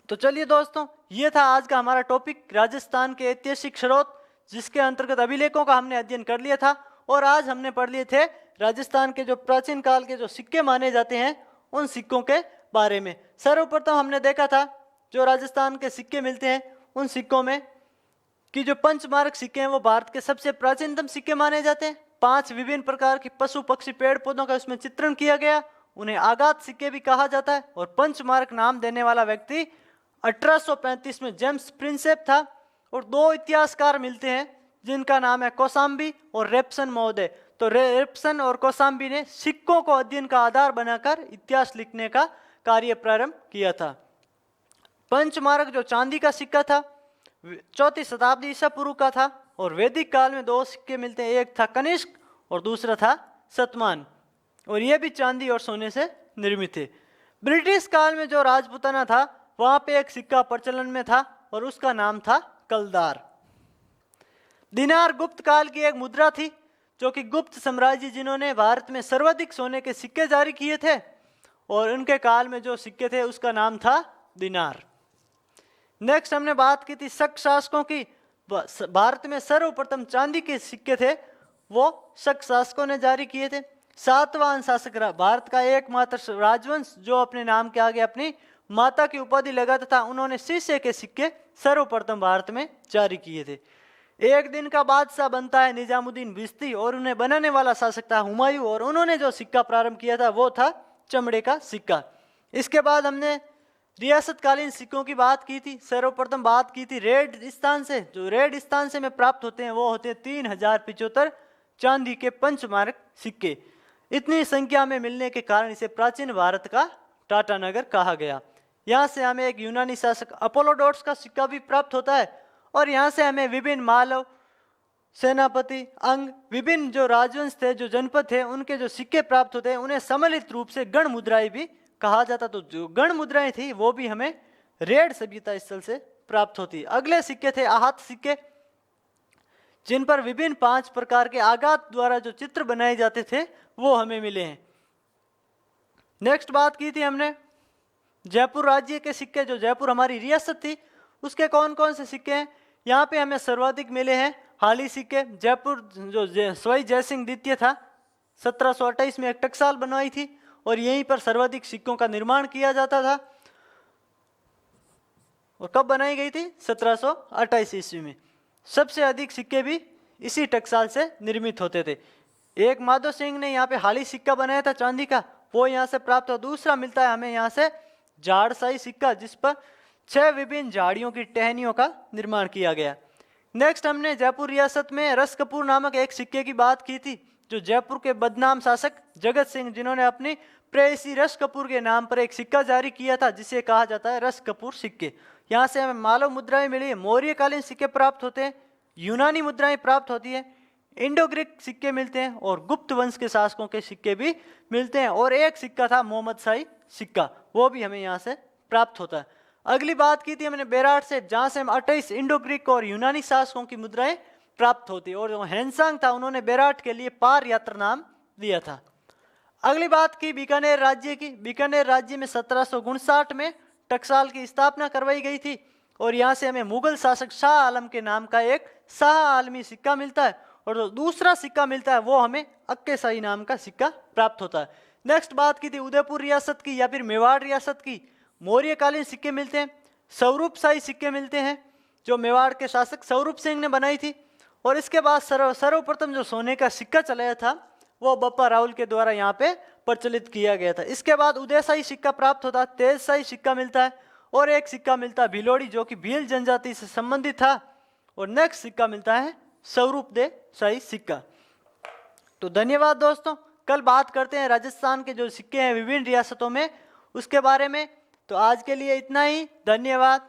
तो चलिए दोस्तों, ये था आज का हमारा टॉपिक, राजस्थान के ऐतिहासिक स्रोत, जिसके अंतर्गत अभिलेखों का हमने अध्ययन कर लिया था। और आज हमने पढ़ लिए थे राजस्थान के जो प्राचीन काल के जो सिक्के माने जाते हैं उन सिक्कों के बारे में। सर्वप्रथम हमने देखा था जो राजस्थान के सिक्के मिलते हैं उन सिक्कों में कि जो पंचमार्क सिक्के हैं वो भारत के सबसे प्राचीनतम सिक्के माने जाते हैं। 5 विभिन्न प्रकार के पशु पक्षी पेड़ पौधों का उसमें चित्रण किया गया, उन्हें आगात सिक्के भी कहा जाता है। और पंचमार्क नाम देने वाला व्यक्ति 1835 में जेम्स प्रिंसेप था। और 2 इतिहासकार मिलते हैं जिनका नाम है कौसाम्बी और रेप्सन महोदय। तो रेप्सन और कौसाम्बी ने सिक्कों को अध्ययन का आधार बनाकर इतिहास लिखने का कार्य प्रारंभ किया था। पंचमार्क जो चांदी का सिक्का था 4वीं शताब्दी ईसा पूर्व का था। और वैदिक काल में 2 सिक्के मिलते हैं, एक था कनिष्क और दूसरा था शतमान, और ये भी चांदी और सोने से निर्मित थे। ब्रिटिश काल में जो राजपुताना था वहां पे एक सिक्का प्रचलन में था और उसका नाम था कलदार। दिनार गुप्त काल की एक मुद्रा थी जो कि गुप्त साम्राज्य जिन्होंने भारत में सर्वाधिक सोने के सिक्के जारी किए थे, और उनके काल में जो सिक्के थे उसका नाम था दिनार। नेक्स्ट हमने बात की थी शक शासकों की। भारत में सर्वप्रथम चांदी के सिक्के थे वो शक शासकों ने जारी किए थे। सातवाहन शासक भारत का एकमात्र राजवंश जो अपने नाम के आगे अपनी माता की उपाधि लगाता था, उन्होंने शीशे के सिक्के सर्वप्रथम भारत में जारी किए थे। एक दिन का बादशाह बनता है निजामुद्दीन बिस्ती, और उन्हें बनाने वाला शासक था हुमायूं, और उन्होंने जो सिक्का प्रारंभ किया था वो था चमड़े का सिक्का। इसके बाद हमने रियासतकालीन सिक्कों की बात की थी। सर्वप्रथम बात की थी रेड स्थान से। जो रेड स्थान से में प्राप्त होते हैं वो होते हैं 3075 चांदी के पंचमार्क सिक्के। इतनी संख्या में मिलने के कारण इसे प्राचीन भारत का टाटानगर कहा गया। यहाँ से हमें एक यूनानी शासक अपोलोडोरस का सिक्का भी प्राप्त होता है, और यहाँ से हमें विभिन्न मालव, सेनापति, अंग, विभिन्न जो राजवंश थे, जो जनपद थे, उनके जो सिक्के प्राप्त होते हैं उन्हें सम्मिलित रूप से गण मुद्राएं भी कहा जाता। तो जो गण मुद्राएं थी वो भी हमें रेड सभ्यता स्थल से प्राप्त होती। अगले सिक्के थे आहत सिक्के, जिन पर विभिन्न 5 प्रकार के आगात द्वारा जो चित्र बनाए जाते थे वो हमें मिले हैं। नेक्स्ट बात की थी हमने जयपुर राज्य के सिक्के। जो जयपुर हमारी रियासत थी उसके कौन कौन से सिक्के हैं, यहाँ पे हमें सर्वाधिक मिले हैं हाली सिक्के। जयपुर जो सवाई जयसिंह द्वितीय था 1728 में एक टकसाल बनवाई थी, और यहीं पर सर्वाधिक सिक्कों का निर्माण किया जाता था। और कब बनाई गई थी? 1728 ईस्वी में। सबसे अधिक सिक्के भी इसी टकसाल से निर्मित होते थे। एक माधो सिंह ने यहाँ पे हाली सिक्का बनाया था चांदी का, वो यहाँ से प्राप्त हो। दूसरा मिलता है हमें यहाँ से झाड़साई सिक्का, जिस पर 6 विभिन्न झाड़ियों की टहनियों का निर्माण किया गया। नेक्स्ट हमने जयपुर रियासत में रस कपूर नामक एक सिक्के की बात की थी, जो जयपुर के बदनाम शासक जगत सिंह, जिन्होंने अपनी प्रेयसी रस कपूर के नाम पर एक सिक्का जारी किया था जिसे कहा जाता है रस कपूर सिक्के। यहाँ से हमें मालव मुद्राएं मिली, मौर्यकालीन सिक्के प्राप्त होते हैं, यूनानी मुद्राएं प्राप्त होती है, इंडो ग्रीक सिक्के मिलते हैं, और गुप्त वंश के शासकों के सिक्के भी मिलते हैं। और एक सिक्का था मोहम्मद शाही सिक्का, वो भी हमें यहाँ से प्राप्त होता है। अगली बात की थी हमने बेराट से, जहाँ से हम 28 इंडो ग्रीक और यूनानी शासकों की मुद्राएं प्राप्त होती है। और जो हैंसांग था उन्होंने बेराट के लिए पार यात्रा नाम दिया था। अगली बात की बीकानेर राज्य की। बीकानेर राज्य में 1759 में टकसाल की स्थापना करवाई गई थी, और यहाँ से हमें मुगल शासक शाह आलम के नाम का एक शाह आलमी सिक्का मिलता है, और जो दूसरा सिक्का मिलता है वो हमें अक्के शाही नाम का सिक्का प्राप्त होता है। नेक्स्ट बात की थी उदयपुर रियासत की या फिर मेवाड़ रियासत की। मौर्यकालीन सिक्के मिलते हैं, स्वरूप शाही सिक्के मिलते हैं, जो मेवाड़ के शासक स्वरूप सिंह ने बनाई थी। और इसके बाद सर्वप्रथम जो सोने का सिक्का चलाया था वो बप्पा रावल के द्वारा यहाँ पे प्रचलित किया गया था। इसके बाद उदयशाही सिक्का प्राप्त होता है, तेजशाही सिक्का मिलता है, और एक सिक्का मिलता है भिलोड़ी जो कि भील जनजाति से संबंधित था। और नेक्स्ट सिक्का मिलता है स्वरूपदे शाही सिक्का। तो धन्यवाद दोस्तों, कल बात करते हैं राजस्थान के जो सिक्के हैं विभिन्न रियासतों में उसके बारे में। तो आज के लिए इतना ही, धन्यवाद।